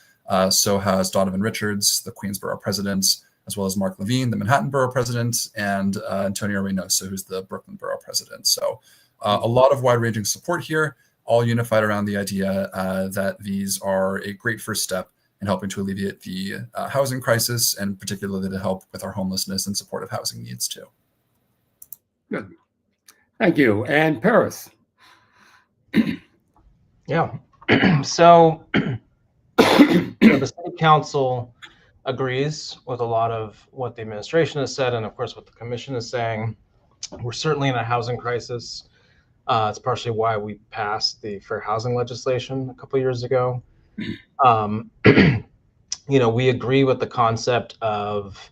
So has Donovan Richards, the Queensborough president, as well as Mark Levine, the Manhattan Borough president, and Antonio Reynoso, who's the Brooklyn Borough president. So a lot of wide-ranging support here, all unified around the idea that these are a great first step in helping to alleviate the housing crisis, and particularly to help with our homelessness and supportive housing needs too. Good. Thank you. And Paris. Yeah. So the city council agrees with a lot of what the administration has said, and of course what the commission is saying. We're certainly in a housing crisis. It's partially why we passed the fair housing legislation a couple of years ago. We agree with the concept of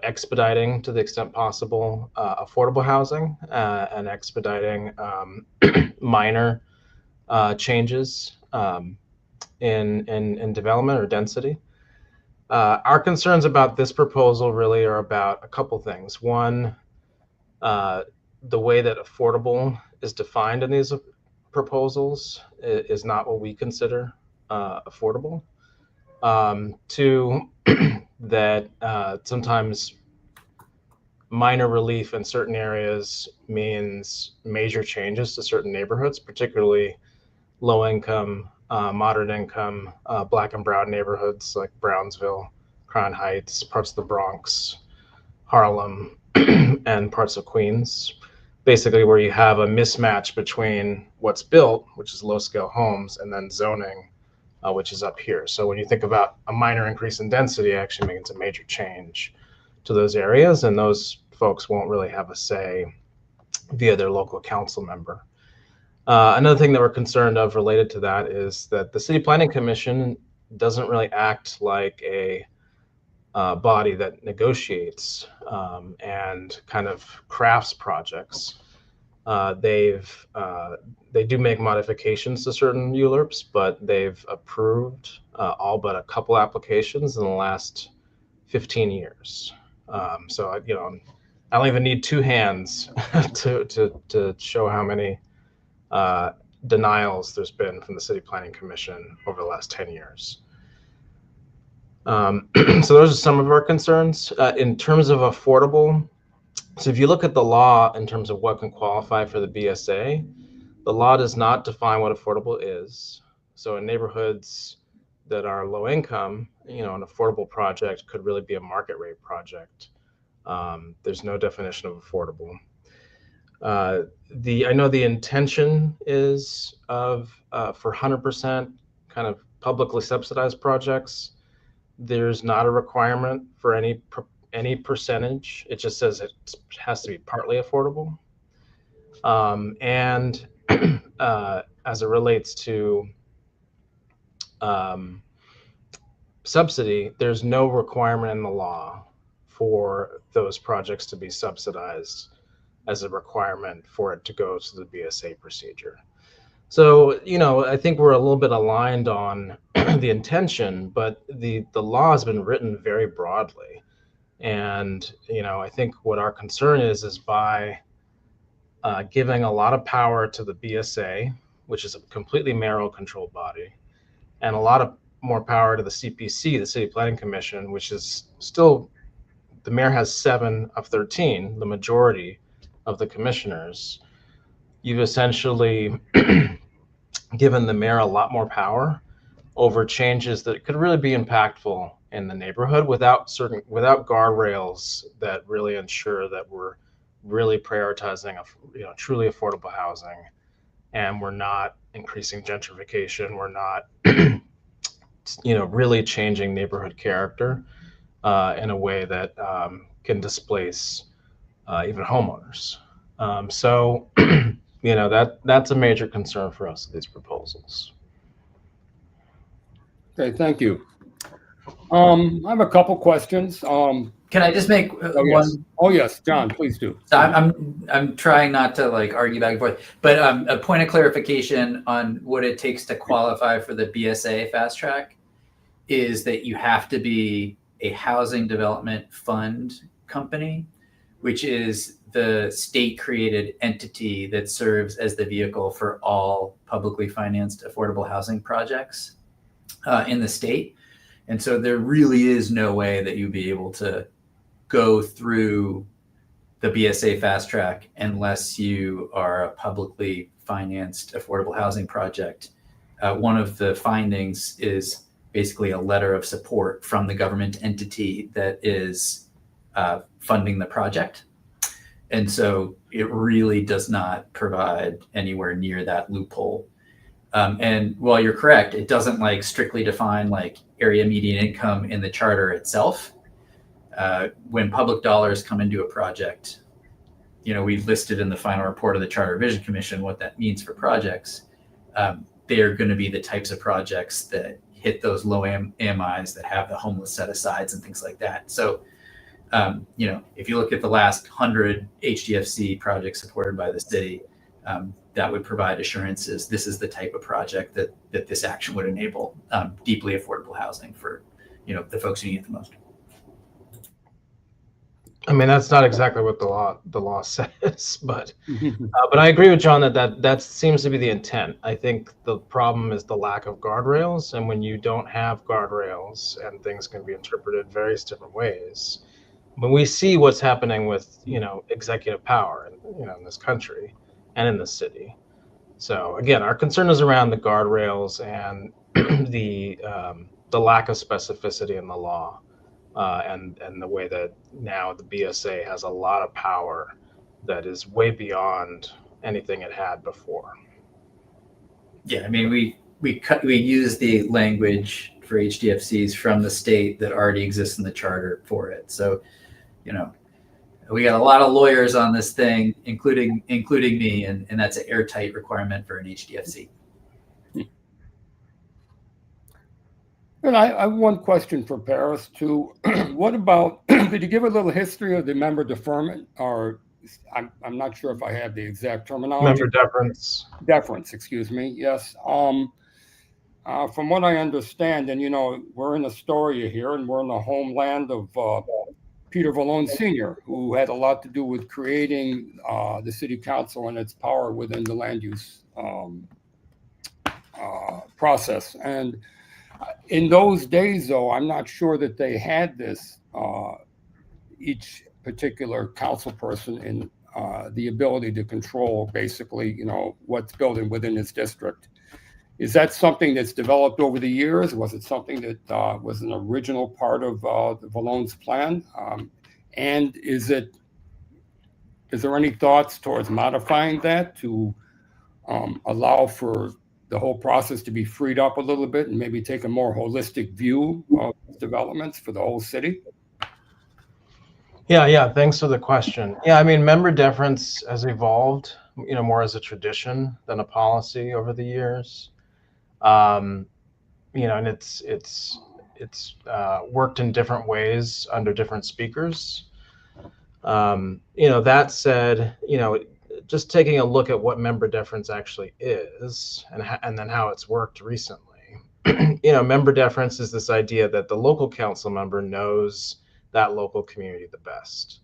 expediting to the extent possible affordable housing and expediting minor changes in development or density. Our concerns about this proposal really are about a couple things. One, the way that affordable is defined in these proposals is not what we consider affordable. Two, that sometimes minor relief in certain areas means major changes to certain neighborhoods, particularly low-income, moderate-income, Black and brown neighborhoods like Brownsville, Crown Heights, parts of the Bronx, Harlem, and parts of Queens. Basically, where you have a mismatch between what's built, which is low-scale homes, and then zoning, which is up here. So when you think about a minor increase in density, it actually means a major change to those areas, and those folks won't really have a say via their local council member. Another thing that we're concerned of related to that is that the City Planning Commission doesn't really act like a body that negotiates and kind of crafts projects. They do make modifications to certain ULURPs, but they've approved all but a couple applications in the last 15 years. So I don't even need two hands to show how many denials there's been from the City Planning Commission over the last 10 years. So those are some of our concerns. In terms of affordable, so if you look at the law in terms of what can qualify for the BSA, the law does not define what affordable is. So in neighborhoods that are low income, an affordable project could really be a market rate project. There's no definition of affordable. I know the intention is for 100% kind of publicly subsidized projects. There's not a requirement for any percentage. It just says it has to be partly affordable. And as it relates to subsidy, there's no requirement in the law for those projects to be subsidized as a requirement for it to go to the BSA procedure. So, I think we're a little bit aligned on the intention, but the law has been written very broadly. And, I think what our concern is by giving a lot of power to the BSA, which is a completely mayoral-controlled body, and a lot of more power to the CPC, the City Planning Commission, which is still, the mayor has 7 of 13, the majority of the commissioners. You've essentially given the mayor a lot more power over changes that could really be impactful in the neighborhood without guardrails that really ensure that we're really prioritizing truly affordable housing, and we're not increasing gentrification. We're not really changing neighborhood character in a way that can displace even homeowners. So that's a major concern for us, these proposals. Okay, thank you. I have a couple questions. Can I just make Yes. one? Oh yes, John, please do. So I'm trying not to argue back and forth, but a point of clarification on what it takes to qualify for the BSA fast track is that you have to be a housing development fund company, which is the state created entity that serves as the vehicle for all publicly financed affordable housing projects in the state. And so there really is no way that you'd be able to go through the BSA fast track unless you are a publicly financed affordable housing project. One of the findings is basically a letter of support from the government entity that is funding the project. And so it really does not provide anywhere near that loophole. And while you're correct, it doesn't strictly define area median income in the charter itself. When public dollars come into a project, we've listed in the final report of the Charter Revision Commission what that means for projects. They're going to be the types of projects that hit those low AMIs that have the homeless set-asides and things like that. So, if you look at the last 100 HDFC projects supported by the city, that would provide assurances this is the type of project that this action would enable deeply affordable housing for the folks who need it the most. I mean, that's not exactly what the law says, but I agree with John that seems to be the intent. I think the problem is the lack of guardrails, and when you don't have guardrails and things can be interpreted various different ways, when we see what's happening with executive power in this country and in the city. So again, our concern is around the guardrails and the lack of specificity in the law. And the way that now the BSA has a lot of power that is way beyond anything it had before. Yeah, I mean, we use the language for HDFCs from the state that already exists in the charter for it. So, We got a lot of lawyers on this thing, including me, and that's an airtight requirement for an HDFC. And I have one question for Paris too. What about, could you give a little history of the member deferment, or I'm not sure if I have the exact terminology. Member deference. Deference, excuse me. Yes. From what I understand, and we're in Astoria here, and we're in the homeland of Peter Vallone Sr., who had a lot to do with creating the city council and its power within the land use process. And in those days, though, I'm not sure that they had this, each particular council person in the ability to control basically, what's built within his district. Is that something that's developed over the years? Was it something that was an original part of the Vallone's plan? And is there any thoughts towards modifying that to allow for the whole process to be freed up a little bit and maybe take a more holistic view of developments for the whole city? Yeah. Thanks for the question. Yeah, I mean, member deference has evolved, more as a tradition than a policy over the years. And it's worked in different ways under different speakers. That said, just taking a look at what member deference actually is and then how it's worked recently. Member deference is this idea that the local council member knows that local community the best,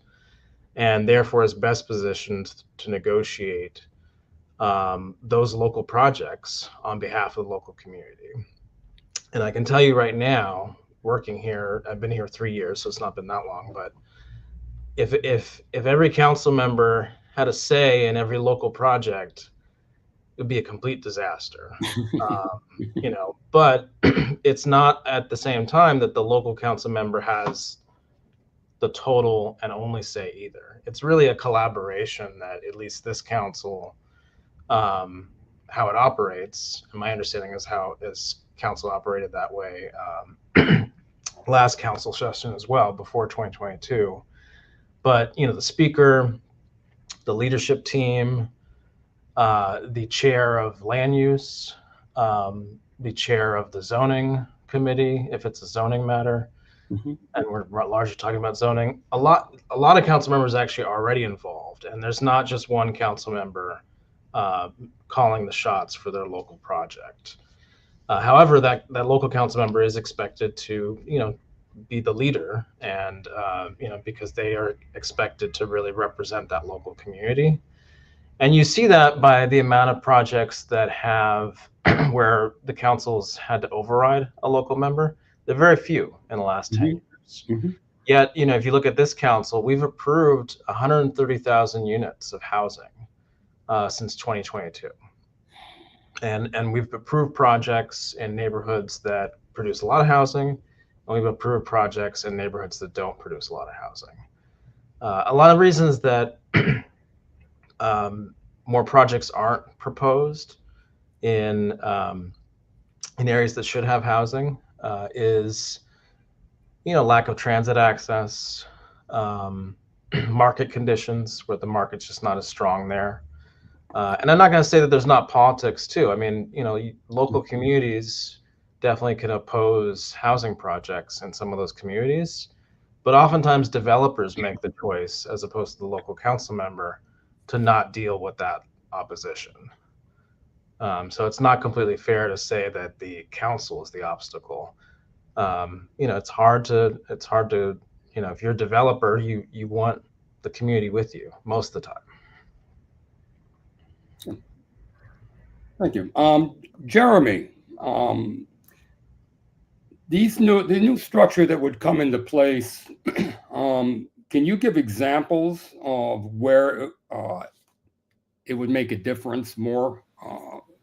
and therefore is best positioned to negotiate those local projects on behalf of the local community. And I can tell you right now, working here, I've been here 3 years, so it's not been that long, but if every council member had a say in every local project, it would be a complete disaster. But it's not at the same time that the local council member has the total and only say either. It's really a collaboration that at least this council, how it operates, and my understanding is how this council operated that way last council session as well, before 2022. But the speaker, the leadership team, the chair of land use, the chair of the zoning committee, if it's a zoning matter, and we're largely talking about zoning, a lot of council members actually are already involved, and there's not just one council member calling the shots for their local project. However, that local council member is expected to, be the leader, and because they are expected to really represent that local community. And you see that by the amount of projects that have where the councils had to override a local member. They're very few in the last 10 years. Yet, if you look at this council, we've approved 130,000 units of housing since 2022. And we've approved projects in neighborhoods that produce a lot of housing, and we've approved projects in neighborhoods that don't produce a lot of housing. A lot of reasons that more projects aren't proposed in areas that should have housing is, lack of transit access, market conditions where the market's just not as strong there. And I'm not going to say that there's not politics too. I mean, local communities definitely can oppose housing projects in some of those communities, but oftentimes developers make the choice, as opposed to the local council member, to not deal with that opposition. So it's not completely fair to say that the council is the obstacle. It's hard to, if you're a developer, you want the community with you most of the time. Thank you. Jeremy, the new structure that would come into place, can you give examples of where it would make a difference more?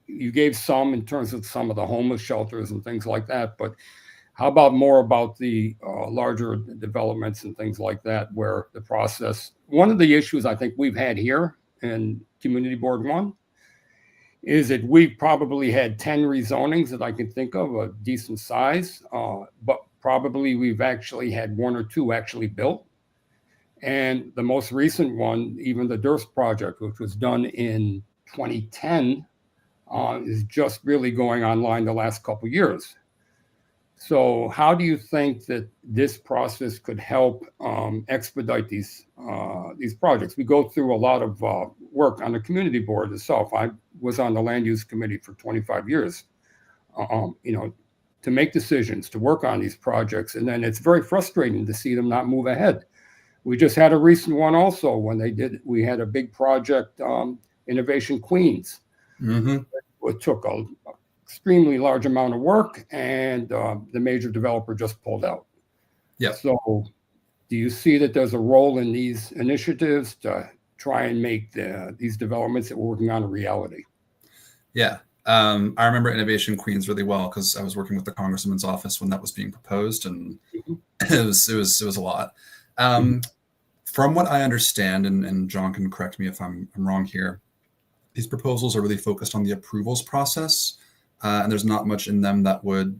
You gave some in terms of some of the homeless shelters and things like that, but how about more about the larger developments and things like that, where the process, one of the issues I think we've had here in Community Board 1 is that we've probably had 10 rezonings that I can think of, a decent size, but probably we've actually had 1 or 2 actually built. And the most recent one, even the Durst project, which was done in 2010, is just really going online the last couple of years. So how do you think that this process could help expedite these projects? We go through a lot of work on the community board itself. I was on the land use committee for 25 years, to make decisions, to work on these projects. And then it's very frustrating to see them not move ahead. We just had a recent one also when we had a big project, Innovation Queens. Mm-hmm. It took an extremely large amount of work, and the major developer just pulled out. Yeah. So do you see that there's a role in these initiatives to try and make these developments that we're working on a reality? Yeah. I remember Innovation Queens really well because I was working with the Congressman's office when that was being proposed, and it was a lot. From what I understand, and John can correct me if I'm wrong here, these proposals are really focused on the approvals process, and there's not much in them that would,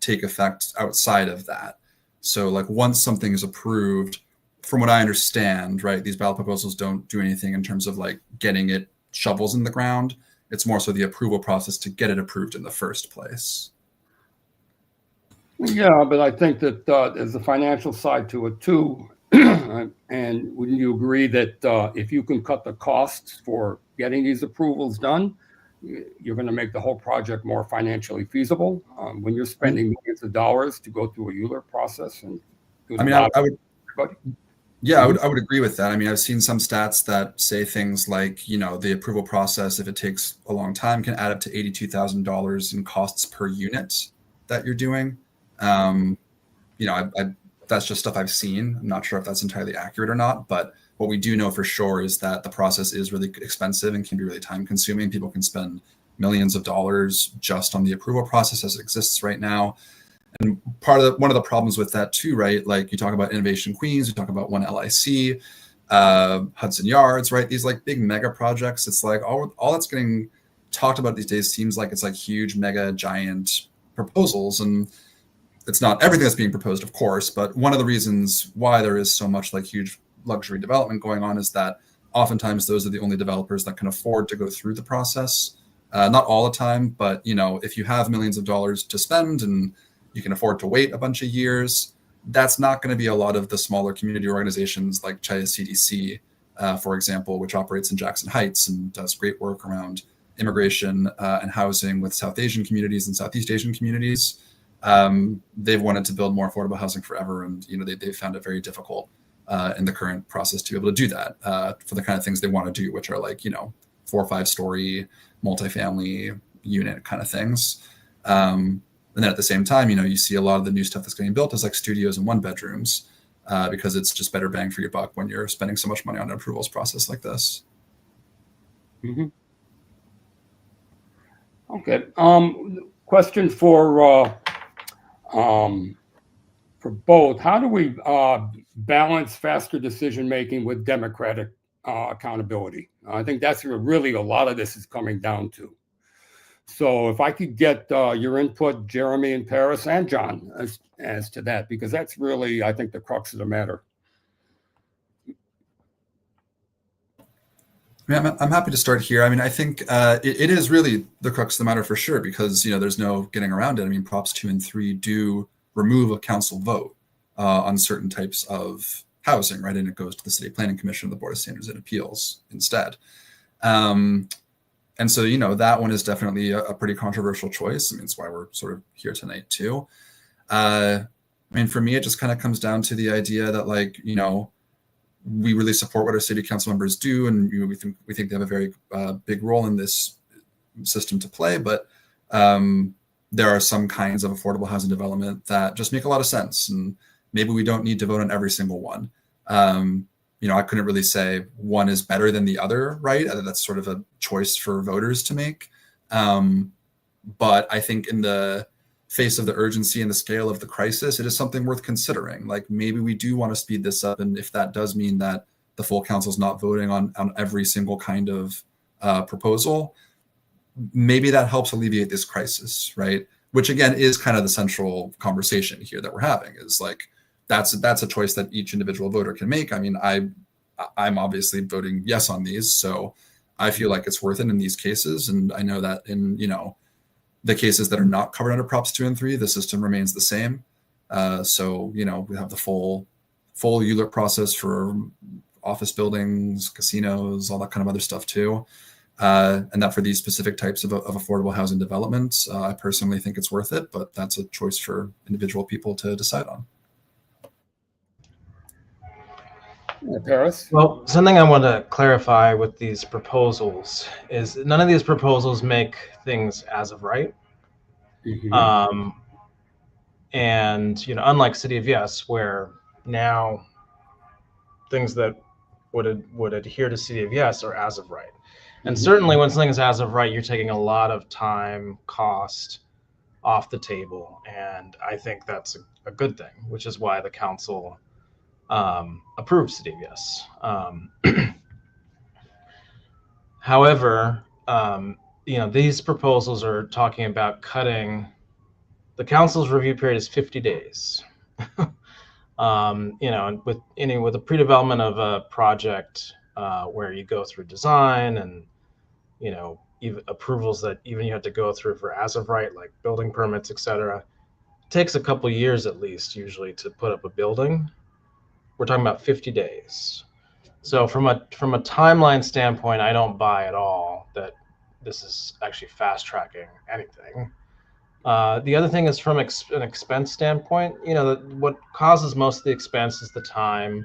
take effect outside of that. So, like, once something is approved, from what I understand, right, these ballot proposals don't do anything in terms of like getting it shovels in the ground. It's more so the approval process to get it approved in the first place. Yeah, but I think that there's a financial side to it too. And wouldn't you agree that if you can cut the costs for getting these approvals done, you're going to make the whole project more financially feasible when you're spending millions of dollars to go through a ULURP process? And I would agree with that. I mean, I've seen some stats that say things like, the approval process, if it takes a long time, can add up to $82,000 in costs per unit that you're doing. That's just stuff I've seen. I'm not sure if that's entirely accurate or not, but what we do know for sure is that the process is really expensive and can be really time consuming. People can spend millions of dollars just on the approval process as it exists right now. And one of the problems with that too, right? Like you talk about Innovation Queens, you talk about One LIC, Hudson Yards, right? These like big mega projects. It's like all that's getting talked about these days seems like it's like huge, mega, giant proposals. And it's not everything that's being proposed, of course, but one of the reasons why there is so much like huge luxury development going on is that oftentimes those are the only developers that can afford to go through the process. Not all the time, but if you have millions of dollars to spend and you can afford to wait a bunch of years, that's not going to be a lot of the smaller community organizations like Chaya CDC, for example, which operates in Jackson Heights and does great work around immigration and housing with South Asian communities and Southeast Asian communities. They've wanted to build more affordable housing forever, and they found it very difficult in the current process to be able to do that for the kind of things they want to do, which are like 4 or 5 story multifamily unit kind of things. And then at the same time, you see a lot of the new stuff that's getting built as like studios and 1-bedrooms because it's just better bang for your buck when you're spending so much money on an approvals process like this. Mm-hmm. Okay. Question for both. How do we balance faster decision making with democratic accountability? I think that's really a lot of this is coming down to. So if I could get your input, Jeremy and Paris and John, as to that, because that's really, I think, the crux of the matter. Yeah, I'm happy to start here. I mean, I think it is really the crux of the matter for sure, because there's no getting around it. I mean, Props 2 and 3 do remove a council vote on certain types of housing, right? And it goes to the City Planning Commission, the Board of Standards and Appeals instead. And so, that one is definitely a pretty controversial choice. I mean, it's why we're sort of here tonight too. I mean, for me, it just kind of comes down to the idea that we really support what our city council members do, and we think they have a very big role in this system to play. But there are some kinds of affordable housing development that just make a lot of sense, and maybe we don't need to vote on every single one. I couldn't really say one is better than the other, right? That's sort of a choice for voters to make. But I think in the face of the urgency and the scale of the crisis, it is something worth considering. Like maybe we do want to speed this up. And if that does mean that the full council is not voting on every single kind of proposal, maybe that helps alleviate this crisis, right? Which again is kind of the central conversation here that we're having is like, that's a choice that each individual voter can make. I mean, I'm obviously voting yes on these, so I feel like it's worth it in these cases. And I know that in, the cases that are not covered under Props 2 and 3, the system remains the same. So, we have the full ULURP process for office buildings, casinos, all that kind of other stuff too. And that for these specific types of affordable housing developments, I personally think it's worth it, but that's a choice for individual people to decide on. Paris? Well, something I want to clarify with these proposals is none of these proposals make things as of right. Mhm. And unlike City of Yes, where now things that would adhere to City of Yes are as of right. And certainly when something is as of right, you're taking a lot of time, cost off the table. And I think that's a good thing, which is why the council approved City of Yes. However, these proposals are talking about cutting. The council's review period is 50 days. And with the pre-development of a project where you go through design and even approvals that even you have to go through for as of right, like building permits, etc. It takes a couple years at least usually to put up a building. We're talking about 50 days. So from a timeline standpoint, I don't buy at all that this is actually fast tracking anything. The other thing is from an expense standpoint, what causes most of the expense is the time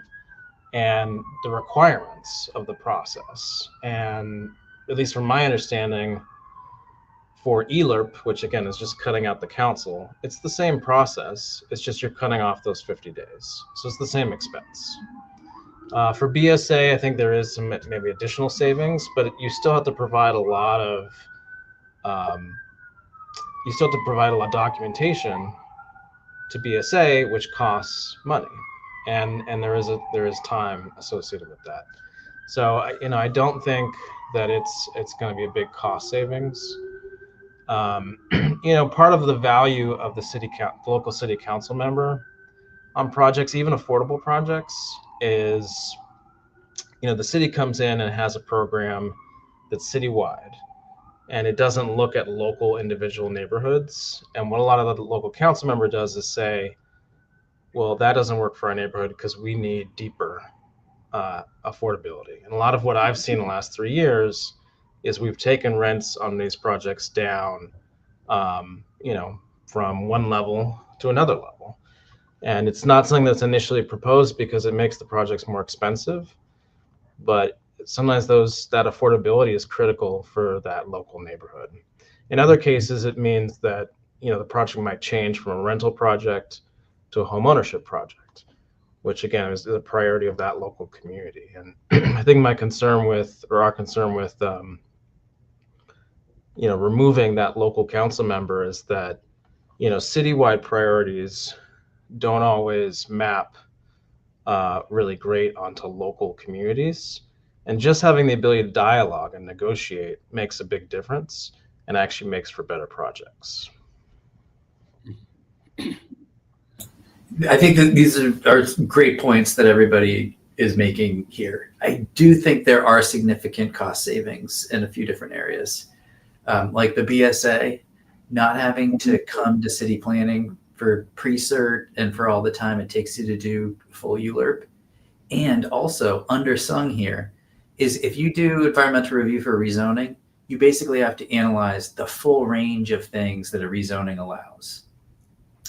and the requirements of the process. And at least from my understanding, for ELURP, which again is just cutting out the council, it's the same process. It's just you're cutting off those 50 days. So it's the same expense. For BSA, I think there is some maybe additional savings, but you still have to provide a lot of documentation to BSA, which costs money, and there is time associated with that. So I don't think that it's going to be a big cost savings. Part of the value of the local city council member on projects, even affordable projects, is the city comes in and has a program that's citywide, and it doesn't look at local individual neighborhoods. And what a lot of the local council member does is say, well, that doesn't work for our neighborhood because we need deeper affordability. And a lot of what I've seen in the last 3 years is we've taken rents on these projects down, from one level to another level. And it's not something that's initially proposed because it makes the projects more expensive, but sometimes that affordability is critical for that local neighborhood. In other cases, it means that the project might change from a rental project to a homeownership project, which again is the priority of that local community. And I think our concern with removing that local council member is that citywide priorities don't always map really great onto local communities. And just having the ability to dialogue and negotiate makes a big difference and actually makes for better projects. I think that these are great points that everybody is making here. I do think there are significant cost savings in a few different areas. Like the BSA, not having to come to city planning for pre-cert and for all the time it takes you to do full ULURP. And also undersung here is if you do environmental review for rezoning, you basically have to analyze the full range of things that a rezoning allows.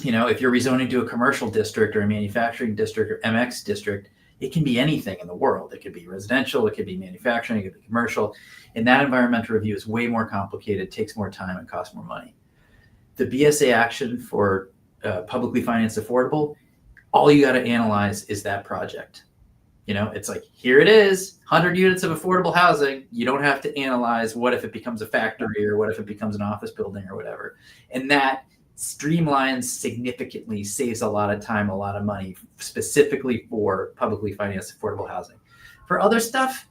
If you're rezoning to a commercial district or a manufacturing district or MX district, it can be anything in the world. It could be residential, it could be manufacturing, it could be commercial. And that environmental review is way more complicated, takes more time, and costs more money. The BSA action for publicly financed affordable, all you got to analyze is that project. It's like, here it is, 100 units of affordable housing. You don't have to analyze what if it becomes a factory or what if it becomes an office building or whatever. And that streamlines significantly, saves a lot of time, a lot of money, specifically for publicly financed affordable housing. For other stuff,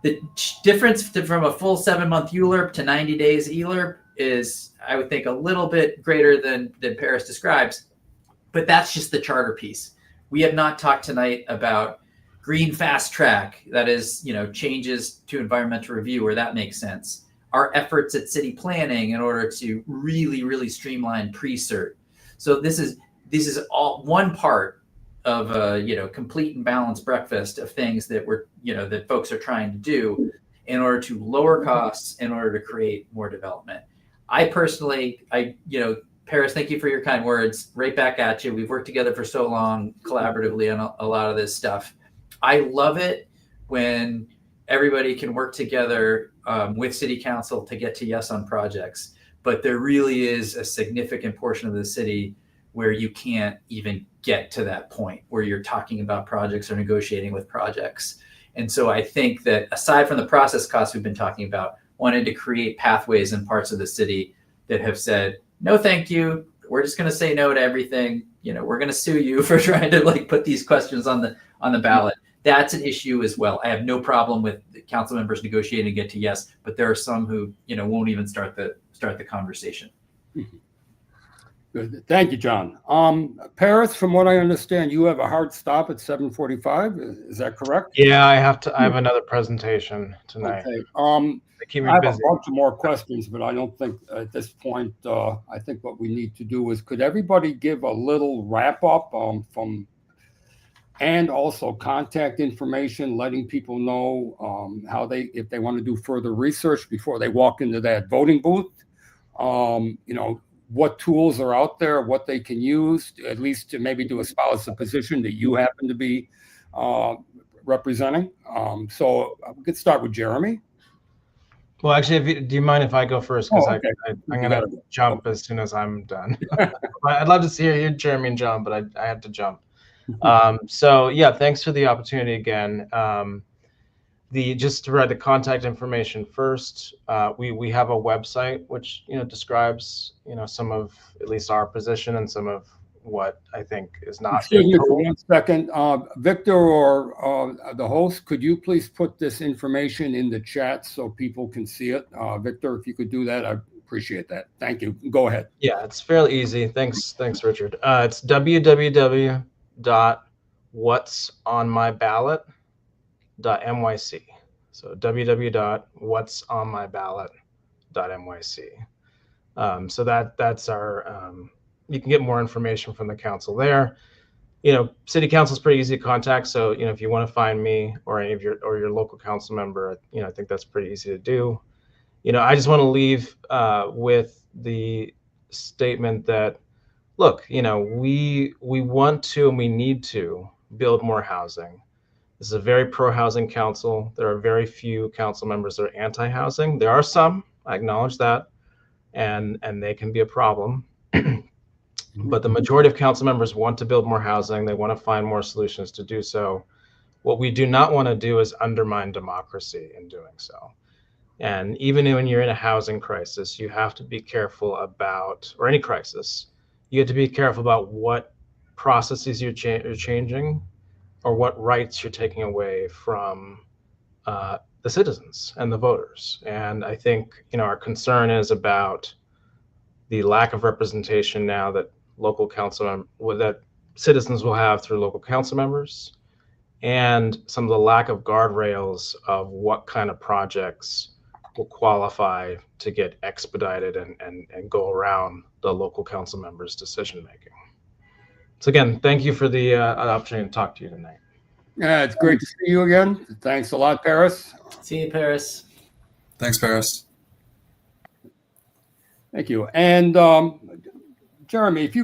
the difference from a full 7-month ULURP to 90 days ELURP is, I would think, a little bit greater than Paris describes, but that's just the charter piece. We have not talked tonight about green fast track, that is, changes to environmental review where that makes sense. Our efforts at city planning in order to really, really streamline pre-cert. So this is all one part of a complete and balanced breakfast of things that that folks are trying to do in order to lower costs, in order to create more development. I personally, Paris, thank you for your kind words. Right back at you. We've worked together for so long collaboratively on a lot of this stuff. I love it when everybody can work together with city council to get to yes on projects. But there really is a significant portion of the city where you can't even get to that point where you're talking about projects or negotiating with projects. And so I think that aside from the process costs we've been talking about, wanted to create pathways in parts of the city that have said, no, thank you. We're just going to say no to everything. We're going to sue you for trying to put these questions on the ballot. That's an issue as well. I have no problem with the council members negotiating to get to yes, but there are some who won't even start the conversation. Good. Thank you, John. Paris, from what I understand, you have a hard stop at 7:45. Is that correct? Yeah, I have another presentation tonight. Okay. They keep me I have busy. a bunch of more questions, but I don't think at this point, I think what we need to do is, could everybody give a little wrap up and also contact information, letting people know if they want to do further research before they walk into that voting booth, what tools are out there, what they can use, at least to maybe to espouse the position that you happen to be representing. So we could start with Jeremy. Well, actually, do you mind if I go first? Because okay. I'm going to jump as soon as I'm done. I'd love to see you, Jeremy and John, but I have to jump. So yeah, thanks for the opportunity again. Just to provide the contact information first, we have a website which describes some of at least our position and some of what I think is not. Excuse me for 1 second, Victor or the host, could you please put this information in the chat so people can see it? Victor, if you could do that, I appreciate that. Thank you. Go ahead. Yeah, it's fairly easy. Thanks, Richard. It's www.whatsonmyballot.nyc. So www.whatsonmyballot.nyc. So that's our. You can get more information from the council there. City council is pretty easy to contact. So if you want to find me or any of your local council member, I think that's pretty easy to do. I just want to leave with the statement that, look, we want to and we need to build more housing. This is a very pro-housing council. There are very few council members that are anti-housing. There are some, I acknowledge that, and they can be a problem. But the majority of council members want to build more housing. They want to find more solutions to do so. What we do not want to do is undermine democracy in doing so. And even when you're in a housing crisis, you have to be careful about, or any crisis, you have to be careful about what processes you're changing or what rights you're taking away from the citizens and the voters. And I think our concern is about the lack of representation now that that citizens will have through local council members, and some of the lack of guardrails of what kind of projects will qualify to get expedited and go around the local council members' decision making. So again, thank you for the opportunity to talk to you tonight. Yeah, it's great to see you again. Thanks a lot, Paris. See you, Paris. Thanks, Paris. Thank you. And Jeremy, if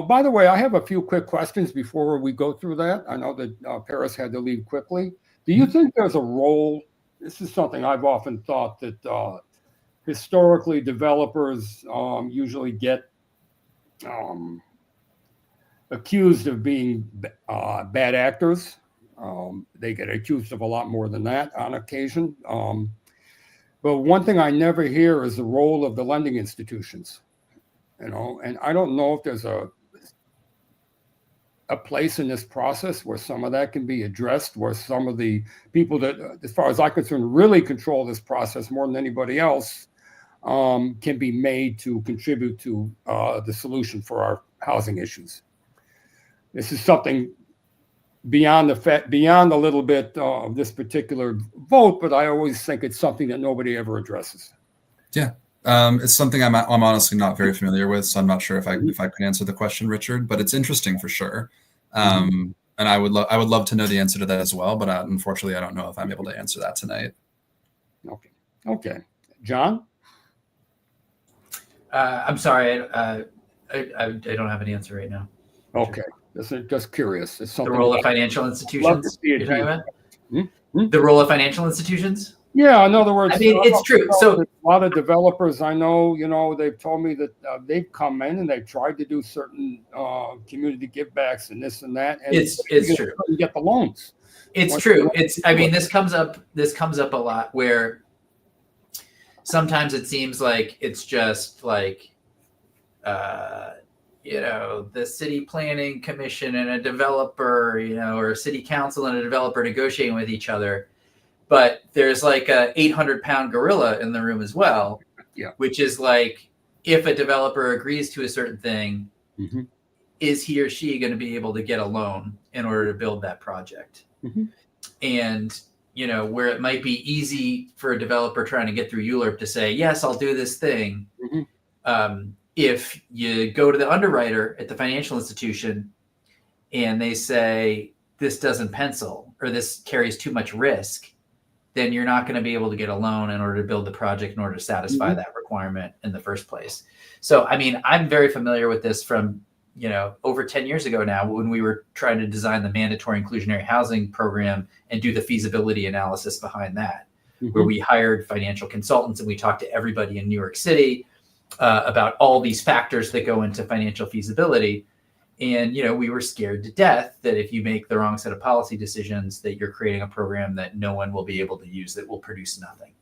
by the way, I have a few quick questions before we go through that. I know that Paris had to leave quickly. Do you think there's a role? This is something I've often thought that historically developers usually get accused of being bad actors. They get accused of a lot more than that on occasion. But one thing I never hear is the role of the lending institutions. And I don't know if there's a place in this process where some of that can be addressed, where some of the people that, as far as I'm concerned, really control this process more than anybody else, can be made to contribute to the solution for our housing issues. This is something beyond beyond a little bit of this particular vote, but I always think it's something that nobody ever addresses. Yeah. It's something I'm honestly not very familiar with, so I'm not sure if I could answer the question, Richard. But it's interesting for sure, and I would love to know the answer to that as well. But unfortunately, I don't know if I'm able to answer that tonight. Okay, John. I'm sorry, I don't have an answer right now. Okay, just curious. It's something The role of financial institutions. You're talking about? The role of financial institutions. Yeah, in other words, I mean, it's true. So a lot of developers I know, they've told me that they've come in and they've tried to do certain community givebacks and this and that. And it's true. You get the loans. It's true. I mean, this comes up a lot where sometimes it seems like it's just like, the city planning commission and a developer, or a city council and a developer negotiating with each other. But there's like a 800-pound gorilla in the room as well, which is like, if a developer agrees to a certain thing, is he or she going to be able to get a loan in order to build that project? And, where it might be easy for a developer trying to get through ULURP to say, yes, I'll do this thing. If you go to the underwriter at the financial institution and they say, this doesn't pencil or this carries too much risk, then you're not going to be able to get a loan in order to build the project in order to satisfy that requirement in the first place. So, I mean, I'm very familiar with this from, over 10 years ago now, when we were trying to design the mandatory inclusionary housing program and do the feasibility analysis behind that, where we hired financial consultants and we talked to everybody in New York City about all these factors that go into financial feasibility. And, we were scared to death that if you make the wrong set of policy decisions, that you're creating a program that no one will be able to use, that will produce nothing.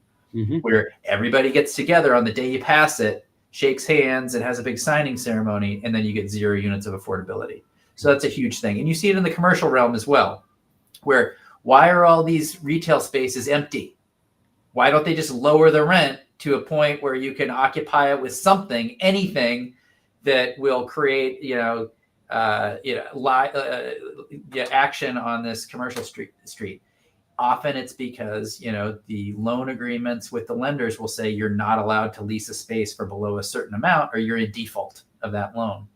Where everybody gets together on the day you pass it, shakes hands and has a big signing ceremony, and then you get 0 units of affordability. So that's a huge thing. And you see it in the commercial realm as well, where why are all these retail spaces empty? Why don't they just lower the rent to a point where you can occupy it with something, anything that will create, action on this commercial street. Often it's because, the loan agreements with the lenders will say you're not allowed to lease a space for below a certain amount or you're in default of that loan.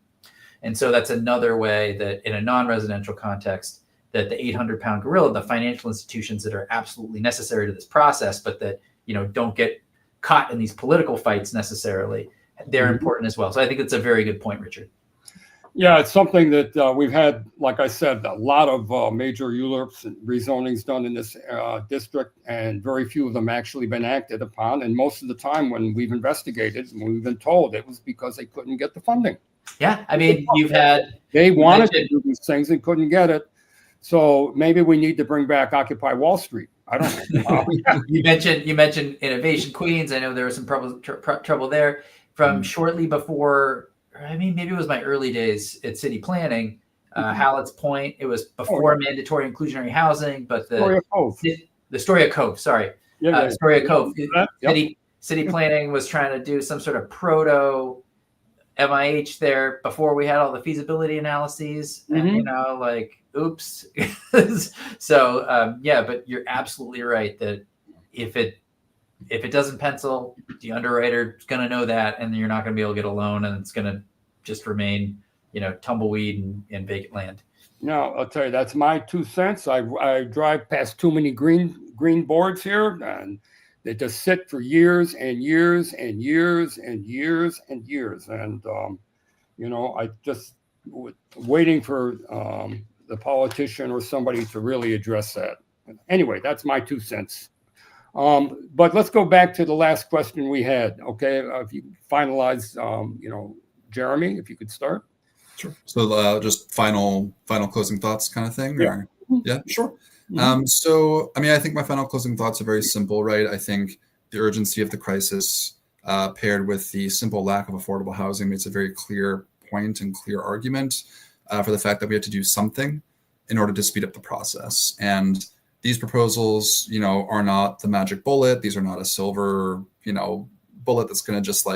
And so that's another way that in a non-residential context, that the 800-pound gorilla, the financial institutions that are absolutely necessary to this process, but that, don't get caught in these political fights necessarily, they're important as well. So I think it's a very good point, Richard. Yeah, it's something that we've had, like I said, a lot of major ULURPs and rezonings done in this district, and very few of them actually been acted upon. And most of the time when we've investigated, we've been told it was because they couldn't get the funding. Yeah, I mean, they wanted to do these things and couldn't get it. So maybe we need to bring back Occupy Wall Street. I don't know. You mentioned Innovation Queens. I know there was some trouble there from shortly before. I mean, maybe it was my early days at city planning, Hallett's Point. It was before mandatory inclusionary housing, but the Storia Cove, sorry. Storia Cove. City planning was trying to do some sort of proto MIH there before we had all the feasibility analyses, and, oops. So, but you're absolutely right that if it doesn't pencil, the underwriter's going to know that, and you're not going to be able to get a loan, and it's going to just remain, tumbleweed and vacant land. No, I'll tell you, that's my 2 cents. I drive past too many green boards here, and they just sit for years and years and years and years and years. And, I just waiting for the politician or somebody to really address that. Anyway, that's my 2 cents. But let's go back to the last question we had. Okay, if you finalize, Jeremy, if you could start. Sure. So just final closing thoughts kind of thing? Yeah. Yeah, sure. So, I think my final closing thoughts are very simple, right? I think the urgency of the crisis paired with the simple lack of affordable housing makes a very clear point and clear argument for the fact that we have to do something in order to speed up the process. And these proposals, are not the magic bullet. These are not a silver, bullet that's going to just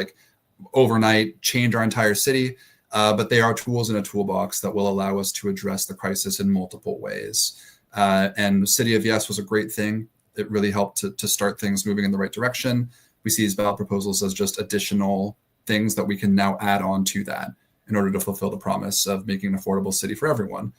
overnight change our entire city. but they are tools in a toolbox that will allow us to address the crisis in multiple ways. And the City of Yes was a great thing. It really helped to start things moving in the right direction. We see these ballot proposals as just additional things that we can now add on to that in order to fulfill the promise of making an affordable city for everyone.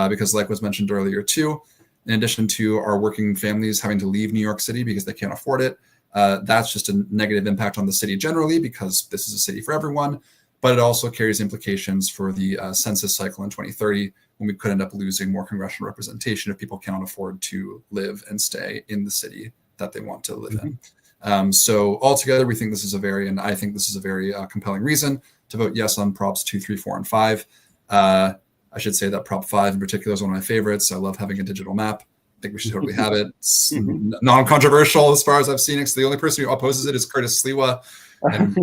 Because like was mentioned earlier too, in addition to our working families having to leave New York City because they can't afford it, that's just a negative impact on the city generally, because this is a city for everyone. But it also carries implications for the census cycle in 2030, when we could end up losing more congressional representation if people cannot afford to live and stay in the city that they want to live in. So altogether, we think this is I think this is a very compelling reason to vote yes on Props 2, 3, 4, and 5. I should say that Prop 5 in particular is one of my favorites. I love having a digital map. I think we should totally have it. It's non-controversial as far as I've seen it. So the only person who opposes it is Curtis Sliwa. And,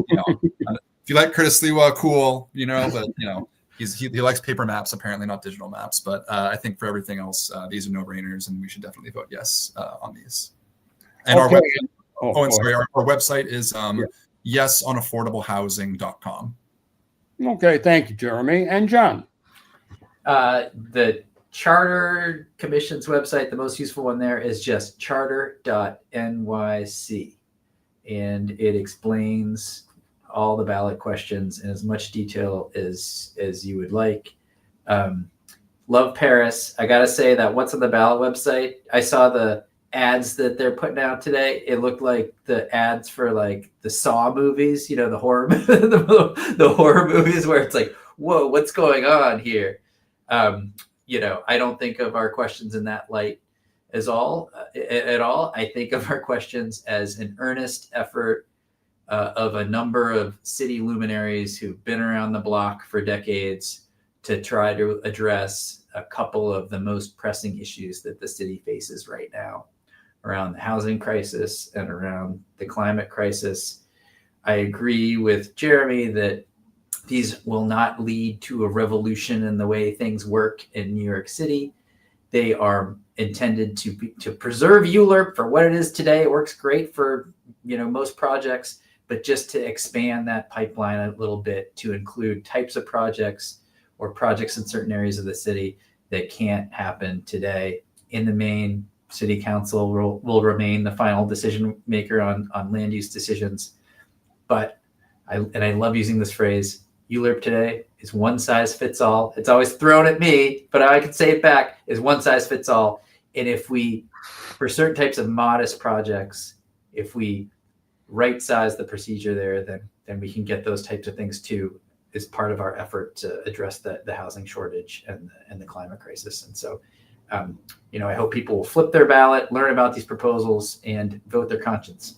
if you like Curtis Sliwa, cool, but, he likes paper maps, apparently not digital maps. But I think for everything else, these are no-brainers, and we should definitely vote yes on these. And our website, our website is yesonaffordablehousing.com. Okay, thank you, Jeremy. And John? The Charter Commission's website, the most useful one there is just charter.nyc. And it explains all the ballot questions in as much detail as you would like. Love Paris. I got to say that what's on the ballot website, I saw the ads that they're putting out today. It looked like the ads for like the Saw movies, the horror, the horror movies where it's like, whoa, what's going on here? I don't think of our questions in that light at all. I think of our questions as an earnest effort of a number of city luminaries who've been around the block for decades to try to address a couple of the most pressing issues that the city faces right now around the housing crisis and around the climate crisis. I agree with Jeremy that these will not lead to a revolution in the way things work in New York City. They are intended to preserve ULURP for what it is today. It works great for most projects, but just to expand that pipeline a little bit to include types of projects or projects in certain areas of the city that can't happen today. In the main, City Council will remain the final decision maker on land use decisions. But I love using this phrase, ULURP today is one size fits all. It's always thrown at me, but I can say it back, is one size fits all. And if we, for certain types of modest projects, if we right size the procedure there, then we can get those types of things too, as part of our effort to address the housing shortage and the climate crisis. And so, I hope people will flip their ballot, learn about these proposals, and vote their conscience.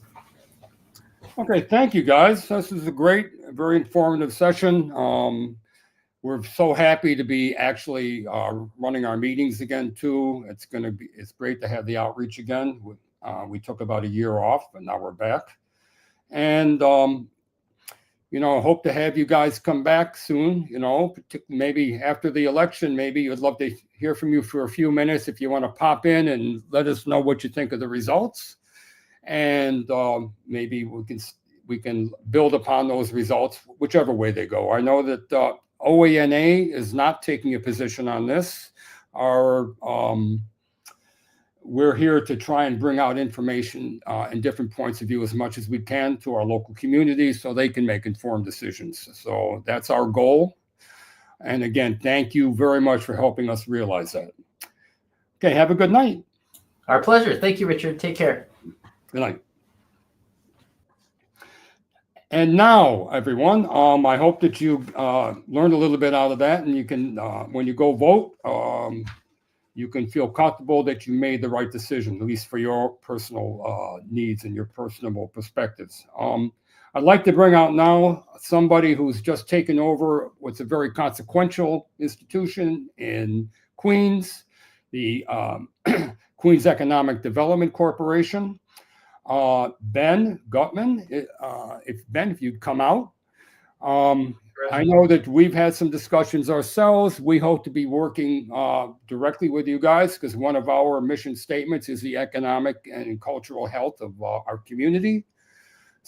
Okay, thank you, guys. This is a great, very informative session. We're so happy to be actually running our meetings again too. It's great to have the outreach again. We took about a year off, but now we're back. And hope to have you guys come back soon. Maybe after the election, maybe I'd love to hear from you for a few minutes if you want to pop in and let us know what you think of the results. And maybe we can build upon those results, whichever way they go. I know that OANA is not taking a position on this. We're here to try and bring out information and different points of view as much as we can to our local communities so they can make informed decisions. So that's our goal. And again, thank you very much for helping us realize that. Okay, have a good night. Our pleasure. Thank you, Richard. Take care. Good night. And now, everyone, I hope that you learned a little bit out of that, and you can, when you go vote, you can feel comfortable that you made the right decision, at least for your personal needs and your personal perspectives. I'd like to bring out now somebody who's just taken over what's a very consequential institution in Queens, the Queens Economic Development Corporation. Ben Guttman, if you'd come out. I know that we've had some discussions ourselves. We hope to be working directly with you guys because one of our mission statements is the economic and cultural health of our community.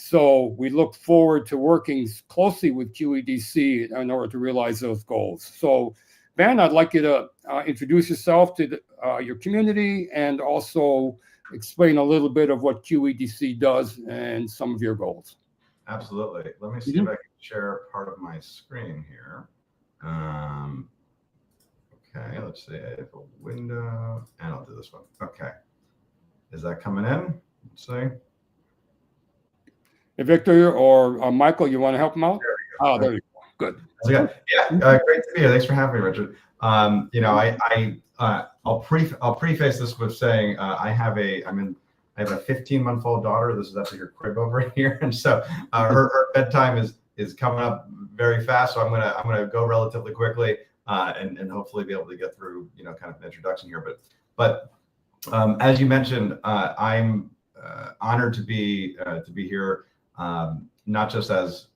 So we look forward to working closely with QEDC in order to realize those goals. So Ben, I'd like you to introduce yourself to your community and also explain a little bit of what QEDC does and some of your goals. Absolutely. Let me see if I can share part of my screen here. Okay, let's see. I have a window, and I'll do this one. Okay. Is that coming in? Let's see. Hey, Victor or Michael, you want to help them out? Oh, there you go. Good. Yeah, great to be here. Thanks for having me, Richard. You know, I'll preface this with saying I have a 15-month-old daughter. This is actually her crib over here, and so her bedtime is coming up very fast. So I'm gonna go relatively quickly and hopefully be able to get through kind of an introduction here. But as you mentioned, I'm honored to be here, not just as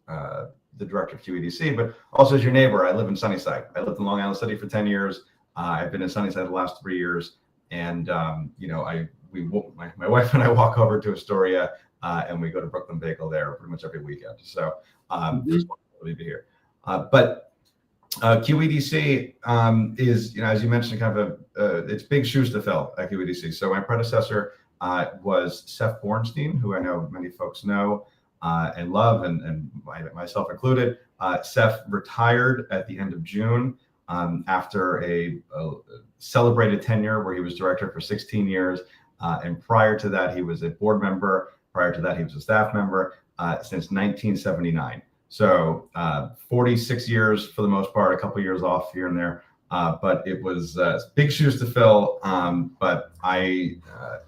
the director of QEDC, but also as your neighbor. I live in Sunnyside. I lived in Long Island City for 10 years. I've been in Sunnyside the last 3 years, and my wife and I walk over to Astoria, and we go to Brooklyn Bagel there pretty much every weekend. So just wanted to be here. But QEDC is, as you mentioned, kind of it's big shoes to fill at QEDC. So my predecessor was Seth Bornstein, who I know many folks know and love, and myself included. Seth retired at the end of June after a celebrated tenure where he was director for 16 years. And prior to that, he was a board member. Prior to that, he was a staff member since 1979. So 46 years for the most part, a couple of years off here and there. But it was big shoes to fill. But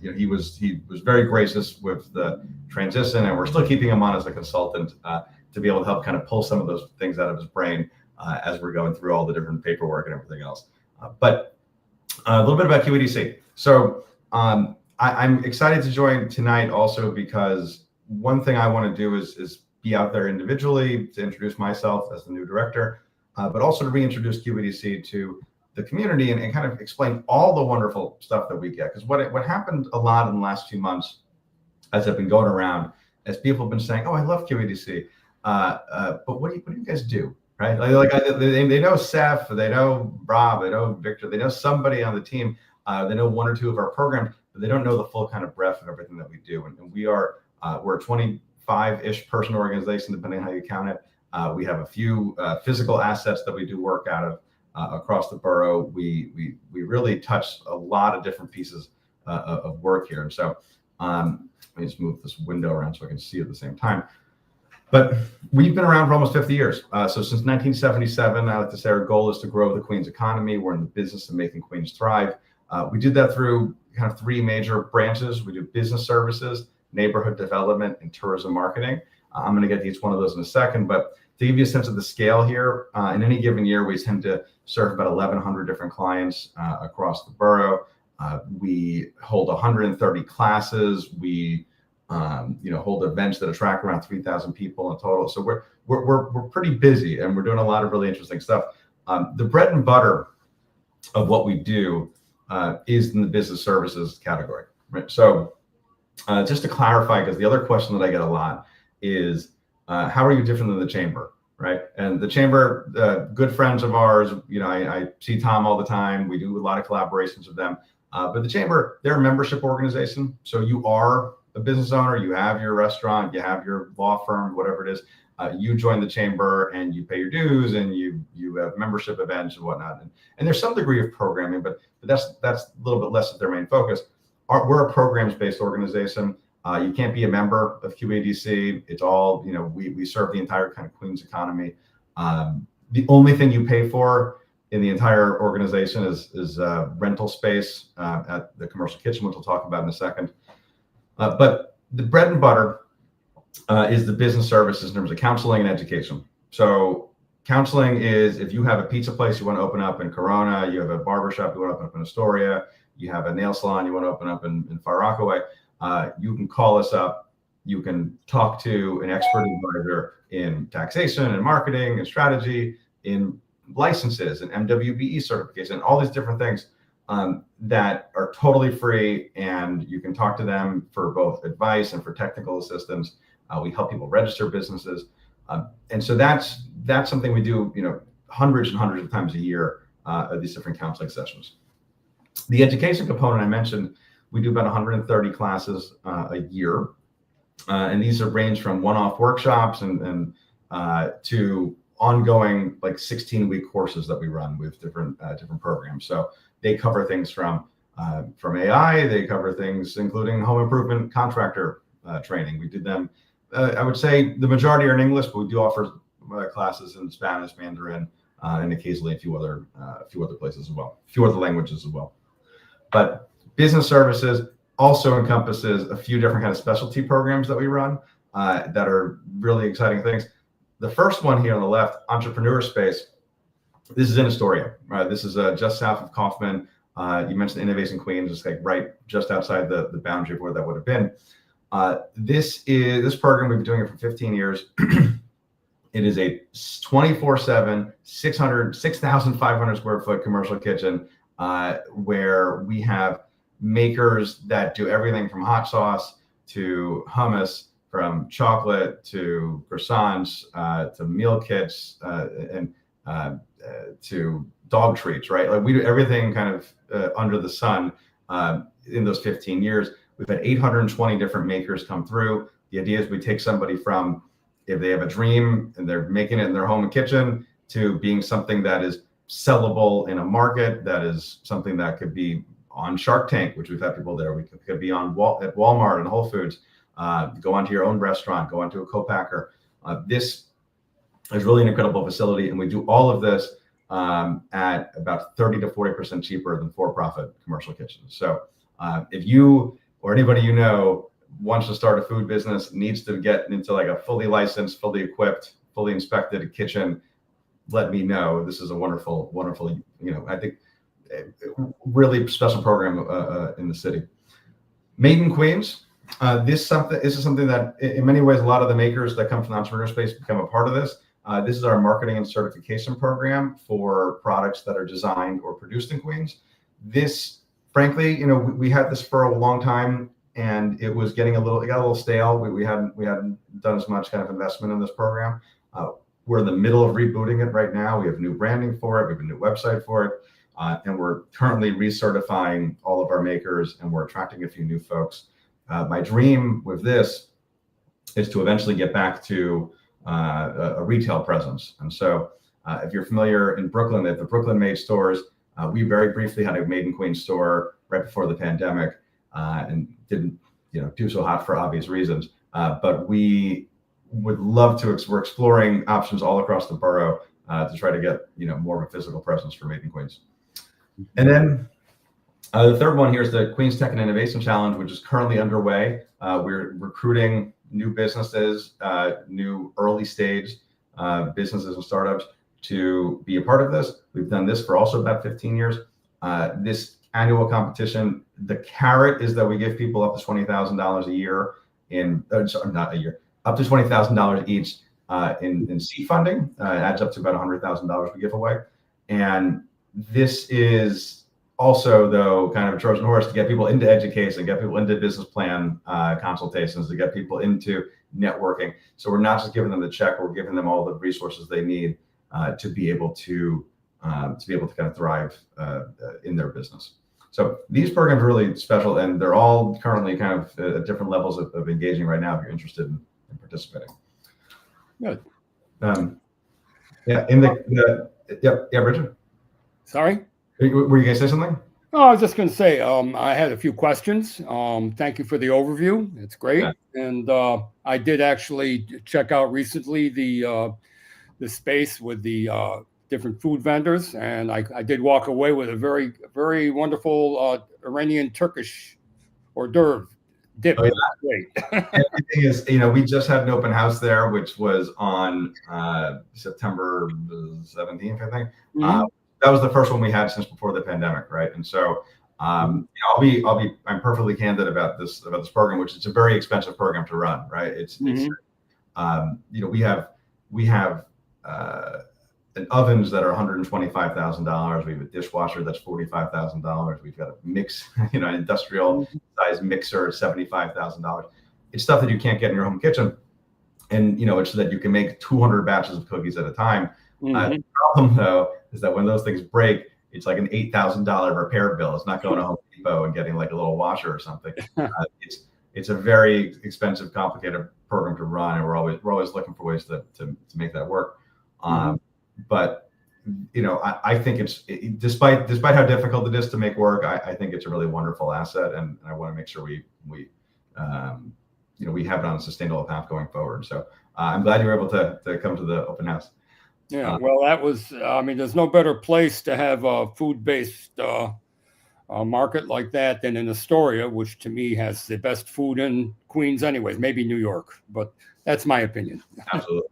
he was very gracious with the transition, and we're still keeping him on as a consultant to be able to help kind of pull some of those things out of his brain as we're going through all the different paperwork and everything else. But a little bit about QEDC. So I'm excited to join tonight also because one thing I want to do is be out there individually to introduce myself as the new director, but also to reintroduce QEDC to the community and kind of explain all the wonderful stuff that we get. Because what happened a lot in the last 2 months as I've been going around, as people have been saying, "Oh, I love QEDC, but what do you guys do?" Right? They know Seth, they know Rob, they know Victor, they know somebody on the team, they know 1 or 2 of our programs, but they don't know the full kind of breadth of everything that we do. And we're a 25-ish person organization, depending on how you count it. We have a few physical assets that we do work out of across the borough. We really touch a lot of different pieces of work here. And so let me just move this window around so I can see at the same time. But we've been around for almost 50 years. So since 1977, I like to say our goal is to grow the Queens economy. We're in the business of making Queens thrive. We did that through kind of 3 major branches. We do business services, neighborhood development, and tourism marketing. I'm going to get to each one of those in a second, but to give you a sense of the scale here, in any given year, we tend to serve about 1,100 different clients across the borough. We hold 130 classes. We hold events that attract around 3,000 people in total. So we're pretty busy, and we're doing a lot of really interesting stuff. The bread and butter of what we do is in the business services category. Right? So just to clarify, because the other question that I get a lot is, how are you different than the chamber, right? And the chamber, good friends of ours, I see Tom all the time. We do a lot of collaborations with them. But the chamber, they're a membership organization. So you are a business owner, you have your restaurant, you have your law firm, whatever it is. You join the chamber and you pay your dues and you have membership events and whatnot. And there's some degree of programming, but that's a little bit less of their main focus. We're a programs-based organization. You can't be a member of QEDC. It's all, we serve the entire kind of Queens economy. The only thing you pay for in the entire organization is rental space at the commercial kitchen, which we'll talk about in a second. But the bread and butter is the business services in terms of counseling and education. So counseling is if you have a pizza place you want to open up in Corona, you have a barbershop you want to open up in Astoria, you have a nail salon you want to open up in Far Rockaway, you can call us up. You can talk to an expert advisor in taxation and marketing and strategy, in licenses and MWBE certification, all these different things that are totally free. And you can talk to them for both advice and for technical assistance. We help people register businesses. And so that's something we do, hundreds and hundreds of times a year of these different counseling sessions. The education component I mentioned, we do about 130 classes a year. And these are range from one-off workshops and to ongoing like 16-week courses that we run with different programs. So they cover things from AI, they cover things including home improvement contractor training. We did them. I would say the majority are in English, but we do offer classes in Spanish, Mandarin, and occasionally a few other places as well, a few other languages as well. But business services also encompasses a few different kind of specialty programs that we run that are really exciting things. The first one here on the left, entrepreneur space. This is in Astoria, right? This is just south of Kaufman. You mentioned Innovation Queens, it's like right just outside the boundary of where that would have been. This program, we've been doing it for 15 years. It is a 24/7, 6,500 square foot commercial kitchen where we have makers that do everything from hot sauce to hummus, from chocolate to croissants to meal kits and to dog treats, right? Like we do everything kind of under the sun in those 15 years. We've had 820 different makers come through. The idea is we take somebody from, if they have a dream and they're making it in their home and kitchen, to being something that is sellable in a market, that is something that could be on Shark Tank, which we've had people there. We could be on at Walmart and Whole Foods. Go onto your own restaurant, go onto a co-packer. This is really an incredible facility, and we do all of this at about 30 to 40% cheaper than for-profit commercial kitchens. So if you or anybody you know wants to start a food business, needs to get into like a fully licensed, fully equipped, fully inspected kitchen, let me know. This is a wonderful, I think really special program in the city. Made in Queens. This is something that in many ways, a lot of the makers that come from the entrepreneur space become a part of this. This is our marketing and certification program for products that are designed or produced in Queens. This, frankly, we had this for a long time, and it was it got a little stale. We hadn't done as much kind of investment in this program. We're in the middle of rebooting it right now. We have new branding for it. We have a new website for it. And we're currently recertifying all of our makers, and we're attracting a few new folks. My dream with this is to eventually get back to a retail presence. And so if you're familiar in Brooklyn, they have the Brooklyn Made stores. We very briefly had a Made in Queens store right before the pandemic and didn't do so hot for obvious reasons. But we would love to, we're exploring options all across the borough to try to get more of a physical presence for Made in Queens. And then the third one here is the Queens Tech and Innovation Challenge, which is currently underway. We're recruiting new businesses, new early stage businesses and startups to be a part of this. We've done this for also about 15 years. This annual competition, the carrot is that we give people up to $20,000 a year up to $20,000 each in seed funding. It adds up to about $100,000 we give away. And this is also, though, kind of a Trojan horse to get people into education, get people into business plan consultations, to get people into networking. So we're not just giving them the check; we're giving them all the resources they need to be able to kind of thrive in their business. So these programs are really special, and they're all currently kind of at different levels of engaging right now. If you're interested in participating. Good. Richard. Sorry? Were you going to say something? Oh, I was just going to say, I had a few questions. Thank you for the overview. It's great. Yeah. And I did actually check out recently the space with the different food vendors. And I did walk away with a very, very wonderful Iranian Turkish hors d'oeuvre dip. Oh, yeah. Great. And the thing is, we just had an open house there, which was on September 17th, I think. Mm-hmm. That was the first one we had since before the pandemic, right? And so I'm perfectly candid about this program, which is a very expensive program to run, right? We have ovens that are $125,000. We have a dishwasher that's $45,000. We've got a mix, industrial size mixer at $75,000. It's stuff that you can't get in your home kitchen. and it's so that you can make 200 batches of cookies at a time. Mhm. The problem though is that when those things break, it's like an $8,000 repair bill. It's not going to Home Depot and getting like a little washer or something. It's a very expensive, complicated program to run, and we're always looking for ways to make that work. But I think despite how difficult it is to make work, I think it's a really wonderful asset, and I want to make sure we have it on a sustainable path going forward. So I'm glad you were able to come to the open house. Yeah, well, that was, there's no better place to have a food-based market like that than in Astoria, which to me has the best food in Queens anyways, maybe New York, but that's my opinion. Absolutely.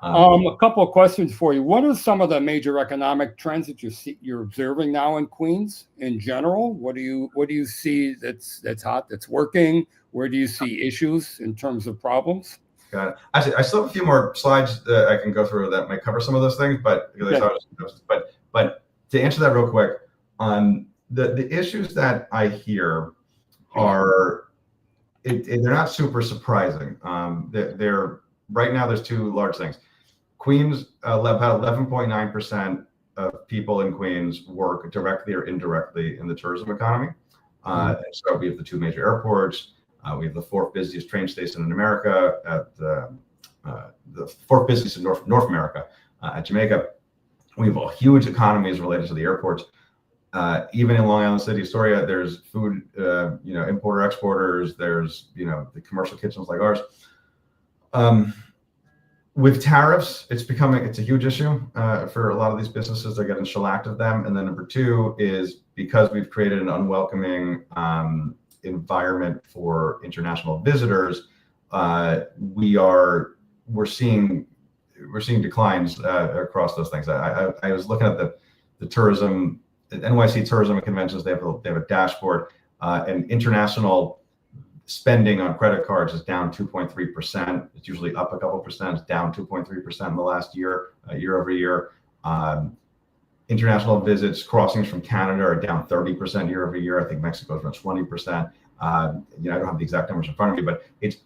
A couple of questions for you. What are some of the major economic trends that you're observing now in Queens in general? What do you see that's hot, that's working? Where do you see issues in terms of problems? Got it. Actually, I still have a few more slides that I can go through that might cover some of those things, but to answer that real quick, the issues that I hear are they're not super surprising. They're right now. There's two large things. Queens, about 11.9% of people in Queens work directly or indirectly in the tourism economy. And so we have the two major airports. We have the fourth busiest train station in America, at the fourth busiest in North America, at Jamaica. We have a huge economies related to the airports. Even in Long Island City, Astoria, there's food, importer exporters. There's the commercial kitchens like ours. With tariffs, it's a huge issue for a lot of these businesses. They're getting shellacked of them. And then number two is because we've created an unwelcoming environment for international visitors, we're seeing declines across those things. I was looking at the tourism, the NYC tourism conventions. They have a dashboard, and international spending on credit cards is down 2.3%. It's usually up a couple percent. It's down 2.3% in the last year, year over year. International visits, crossings from Canada are down 30% year over year. I think Mexico is around 20%. I don't have the exact numbers in front of me, but it's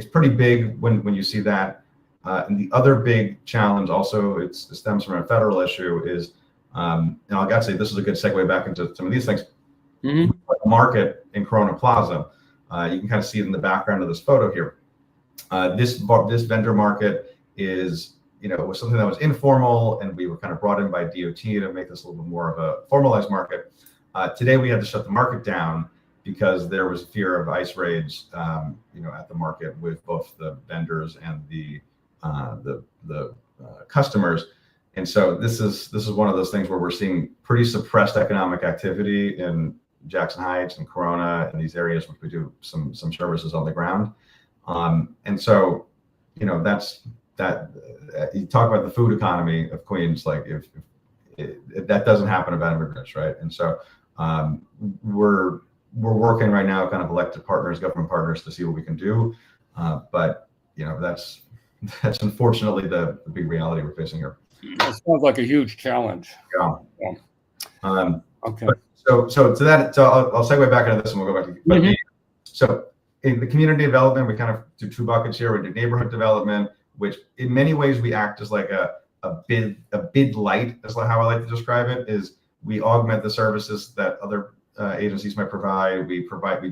pretty big when you see that. And the other big challenge also, it stems from a federal issue, is, and I got to say, this is a good segue back into some of these things. The market in Corona Plaza, you can kind of see it in the background of this photo here. This vendor market is, was something that was informal, and we were kind of brought in by DOT to make this a little bit more of a formalized market. Today we had to shut the market down because there was fear of ICE raids, at the market with both the vendors and the customers. And so this is one of those things where we're seeing pretty suppressed economic activity in Jackson Heights and Corona and these areas, which we do some services on the ground. And so, that's that. You talk about the food economy of Queens, like if that doesn't happen about immigrants, right? And so we're working right now, kind of elected partners, government partners, to see what we can do. But that's unfortunately the big reality we're facing here. It sounds like a huge challenge. Yeah. Okay. So to that, I'll segue back into this, and we'll go back to. So in the community development, we kind of do two buckets here. We do neighborhood development, which in many ways we act as like a bid light, is how I like to describe it. Is we augment the services that other agencies might provide. We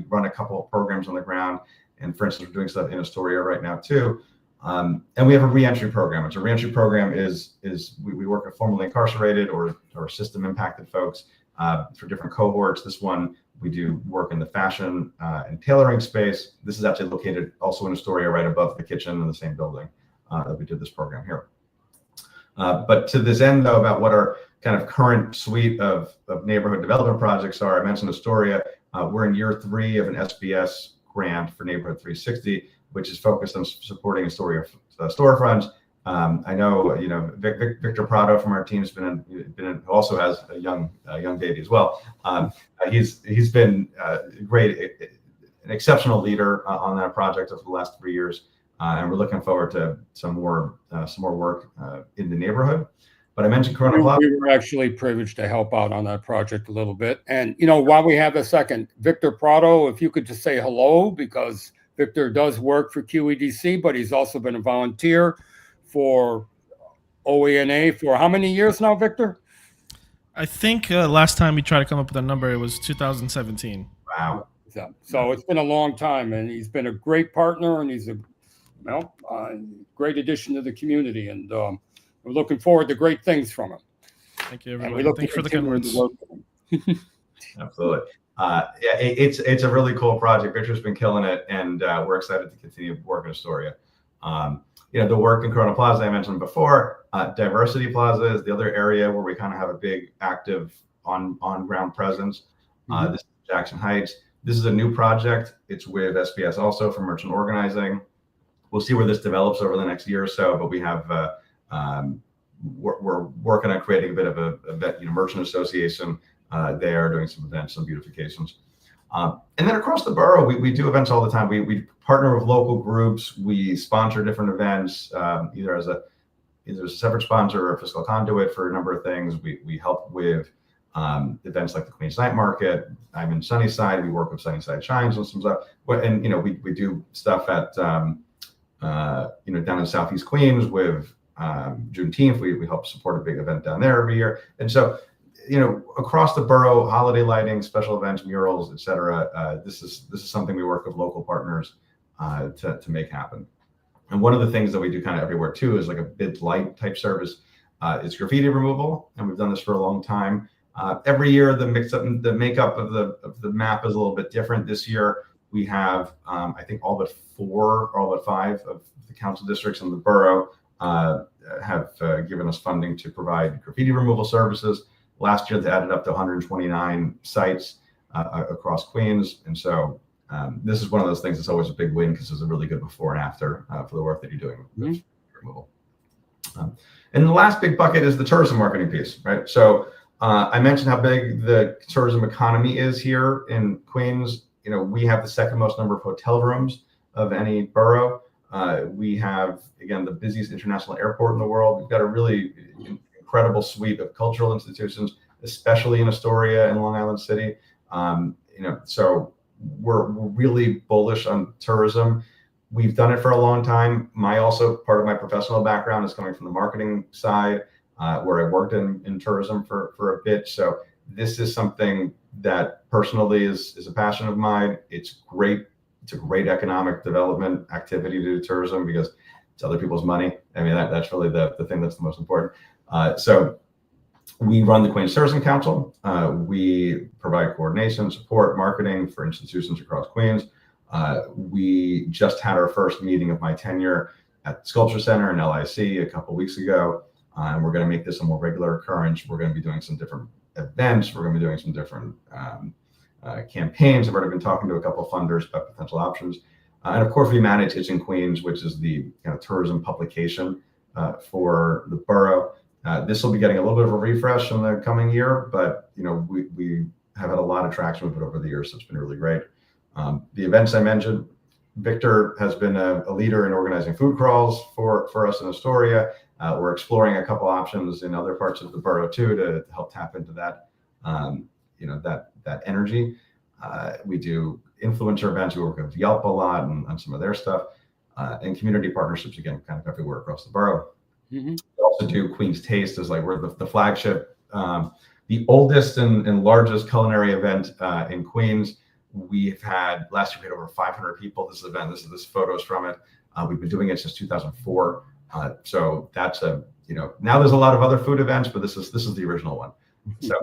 run a couple of programs on the ground, and for instance, we're doing stuff in Astoria right now too. And we have a reentry program. It's a reentry program is we work with formerly incarcerated or system impacted folks for different cohorts. This one, we do work in the fashion and tailoring space. This is actually located also in Astoria, right above the kitchen in the same building that we did this program here. But to this end, though, about what our kind of current suite of neighborhood development projects are, I mentioned Astoria. We're in year 3 of an SBS grant for Neighborhood 360, which is focused on supporting Astoria storefronts. I know, Victor Prado from our team has been in, also has a young baby as well. He's been great, an exceptional leader on that project over the last 3 years, and we're looking forward to some more work in the neighborhood. But I mentioned Corona Plaza. We were actually privileged to help out on that project a little bit. And while we have a second, Victor Prado, if you could just say hello, because Victor does work for QEDC, but he's also been a volunteer for OANA for how many years now, Victor? I think last time we tried to come up with a number, it was 2017. Wow. So it's been a long time, and he's been a great partner, and he's a great addition to the community, and we're looking forward to great things from him. Thank you, And everybody. we look Thank you for the continue kind to words. work with him. Absolutely. Yeah, it's a really cool project. Victor's been killing it, and we're excited to continue working Astoria. The work in Corona Plaza I mentioned before. Diversity Plaza is the other area where we kind of have a big active on-ground presence. This is Jackson Heights. This is a new project. It's with SBS also for merchant organizing. We'll see where this develops over the next year or so, but we have we're working on creating a bit of a merchant association there, doing some events, some beautifications. And then across the borough, we do events all the time. We partner with local groups. We sponsor different events, either as a separate sponsor or a fiscal conduit for a number of things. We help with events like the Queens Night Market. I'm in Sunnyside. We work with Sunnyside Shines and some stuff. And we do stuff at down in Southeast Queens with Juneteenth. We help support a big event down there every year. And so, across the borough, holiday lighting, special events, murals, etc. This is something we work with local partners to make happen. And one of the things that we do kind of everywhere too is like a bid light type service. It's graffiti removal, and we've done this for a long time. Every year, the makeup of the map is a little bit different. This year, we have I think all but 4 or all but 5 of the council districts in the borough have given us funding to provide graffiti removal services. Last year, they added up to 129 sites across Queens. And so this is one of those things that's always a big win because it's a really good before and after for the work that you're doing with removal. And the last big bucket is the tourism marketing piece, right? So I mentioned how big the tourism economy is here in Queens. We have the second most number of hotel rooms of any borough. We have, again, the busiest international airport in the world. We've got a really incredible suite of cultural institutions, especially in Astoria and Long Island City. So we're really bullish on tourism. We've done it for a long time. Part of my professional background is coming from the marketing side, where I worked in tourism for a bit. So this is something that personally is a passion of mine. It's great. It's a great economic development activity to do tourism because it's other people's money. I mean, that's really the thing that's the most important. So we run the Queens Tourism Council. We provide coordination, support, marketing for institutions across Queens. We just had our first meeting of my tenure at the Sculpture Center in LIC a couple of weeks ago. And we're going to make this a more regular occurrence. We're going to be doing some different events. We're going to be doing some different campaigns. I've already been talking to a couple of funders about potential options. And of course, we manage It's in Queens, which is the tourism publication for the borough. This will be getting a little bit of a refresh in the coming year, but we have had a lot of traction with it over the years, so it's been really great. The events I mentioned, Victor has been a leader in organizing food crawls for us in Astoria. We're exploring a couple options in other parts of the borough too to help tap into that, that energy. We do influencer events. We work with Yelp a lot on some of their stuff, and community partnerships again, kind of everywhere across the borough. We also do Queen's Taste as we're the flagship, the oldest and largest culinary event in Queens. We've had last year we had over 500 people. This event. This photos from it. We've been doing it since 2004. So that's now there's a lot of other food events, but this is the original one. So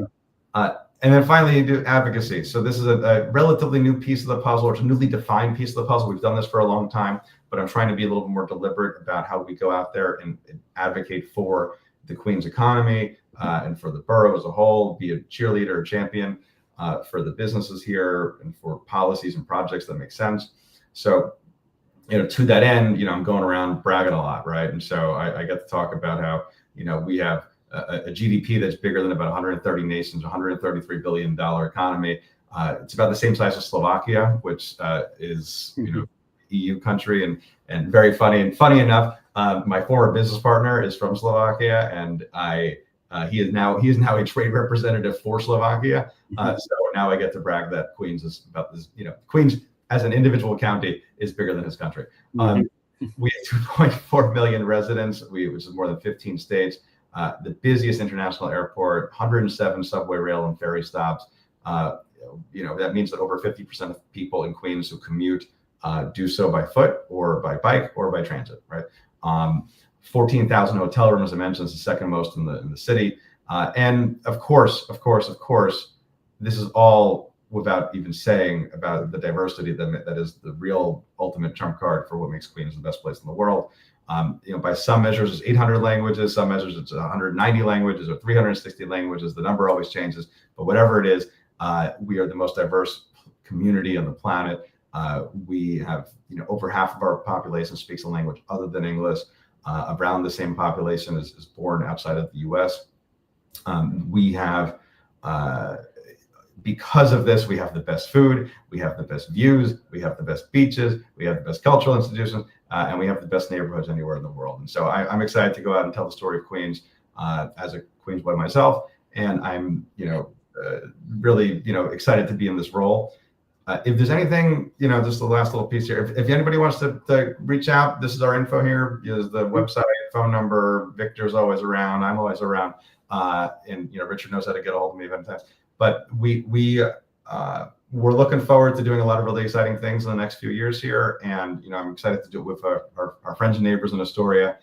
and then finally you do advocacy. So this is a relatively new piece of the puzzle, or it's a newly defined piece of the puzzle. We've done this for a long time, but I'm trying to be a little bit more deliberate about how we go out there and advocate for the Queens economy and for the borough as a whole, be a cheerleader or champion for the businesses here and for policies and projects that make sense. So, to that end, I'm going around bragging a lot, right? And so I get to talk about how, we have a GDP that's bigger than about 130 nations, $133 billion economy. It's about the same size as Slovakia, which is, EU country and very funny. And funny enough, my former business partner is from Slovakia, and he is now a trade representative for Slovakia. So now I get to brag that Queens is about this. Queens as an individual county, is bigger than his country. We have 2.4 million residents, which is more than 15 states. The busiest international airport, 107 subway, rail, and ferry stops. That means that over 50% of people in Queens who commute do so by foot or by bike or by transit, right? 14,000 hotel rooms, I mentioned, is the second most in the city. And of course, this is all without even saying about the diversity that is the real ultimate trump card for what makes Queens the best place in the world. By some measures, it's 800 languages. Some measures, it's 190 languages or 360 languages. The number always changes, but whatever it is, we are the most diverse community on the planet. We have, over half of our population speaks a language other than English. Around the same population is born outside of the U.S. We have, because of this, we have the best food, we have the best views, we have the best beaches, we have the best cultural institutions, and we have the best neighborhoods anywhere in the world. And so I'm excited to go out and tell the story of Queens as a Queens boy myself, and I'm, really, excited to be in this role. If there's anything, just the last little piece here, if anybody wants to reach out, this is our info here. There's the website, phone number. Victor's always around. I'm always around. And Richard knows how to get a hold of me anytime. But we're looking forward to doing a lot of really exciting things in the next few years here. And, I'm excited to do it with our friends and neighbors in Astoria,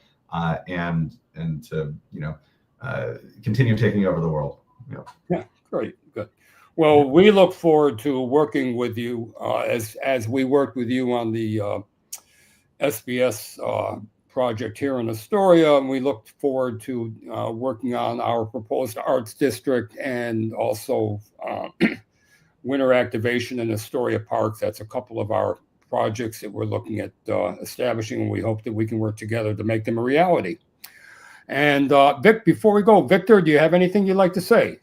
and to, continue taking over the world. Yeah, great, good. Well, we look forward to working with you as we worked with you on the SBS project here in Astoria, and we look forward to working on our proposed arts district and also winter activation in Astoria Parks. That's a couple of our projects that we're looking at establishing, and we hope that we can work together to make them a reality. And Vic, before we go, Victor, do you have anything you'd like to say?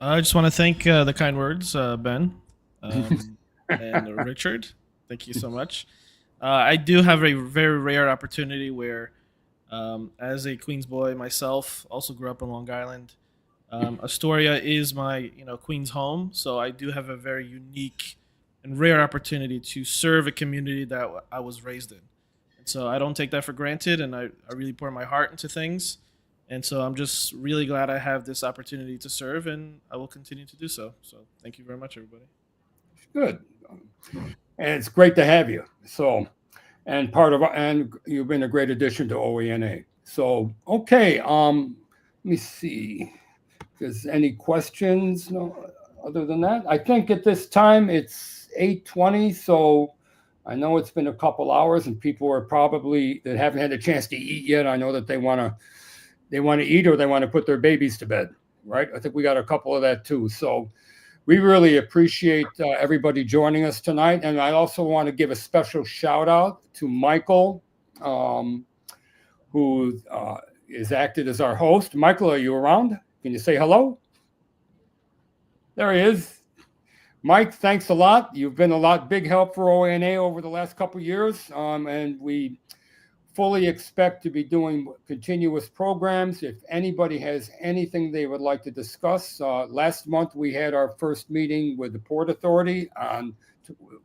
I just want to thank the kind words, Ben and Richard. Thank you so much. I do have a very rare opportunity where, as a Queens boy myself, also grew up in Long Island. Astoria is my Queens home, so I do have a very unique and rare opportunity to serve a community that I was raised in. And so I don't take that for granted, and I really pour my heart into things. And so I'm just really glad I have this opportunity to serve, and I will continue to do so. So thank you very much, everybody. Good. And it's great to have you. So, and you've been a great addition to OANA. So, okay. Let me see. If there's any questions? No, other than that, I think at this time it's 8:20. So I know it's been a couple hours, and people are probably that haven't had a chance to eat yet. I know that they want to eat, or they want to put their babies to bed, right? I think we got a couple of that too. So we really appreciate everybody joining us tonight. And I also want to give a special shout out to Michael, who is acted as our host. Michael, are you around? Can you say hello? There he is. Mike, thanks a lot. You've been a big help for OANA over the last couple of years. And we fully expect to be doing continuous programs. If anybody has anything they would like to discuss, last month we had our first meeting with the Port Authority.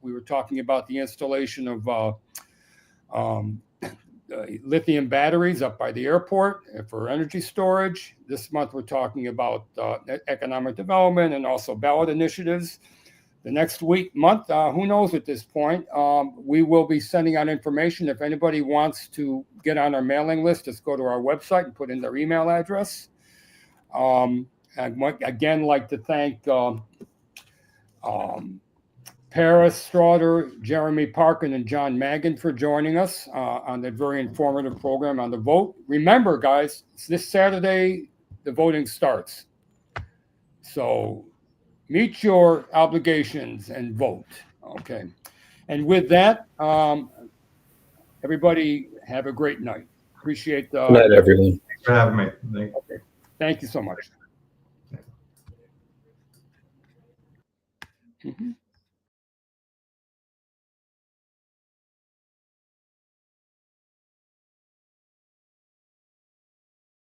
We were talking about the installation of lithium batteries up by the airport for energy storage. This month we're talking about economic development and also ballot initiatives. The next month, who knows at this point, we will be sending out information. If anybody wants to get on our mailing list, just go to our website and put in their email address. I'd again like to thank Paris Straughter, Jeremy Parkin, and Joe Mangin for joining us on the very informative program on the vote. Remember, guys, this Saturday, the voting starts. So meet your obligations and vote. Okay. And with that, everybody have a great night. Appreciate Good night, everyone. Thanks for having me. Okay. Thank you so much. Mm-hmm.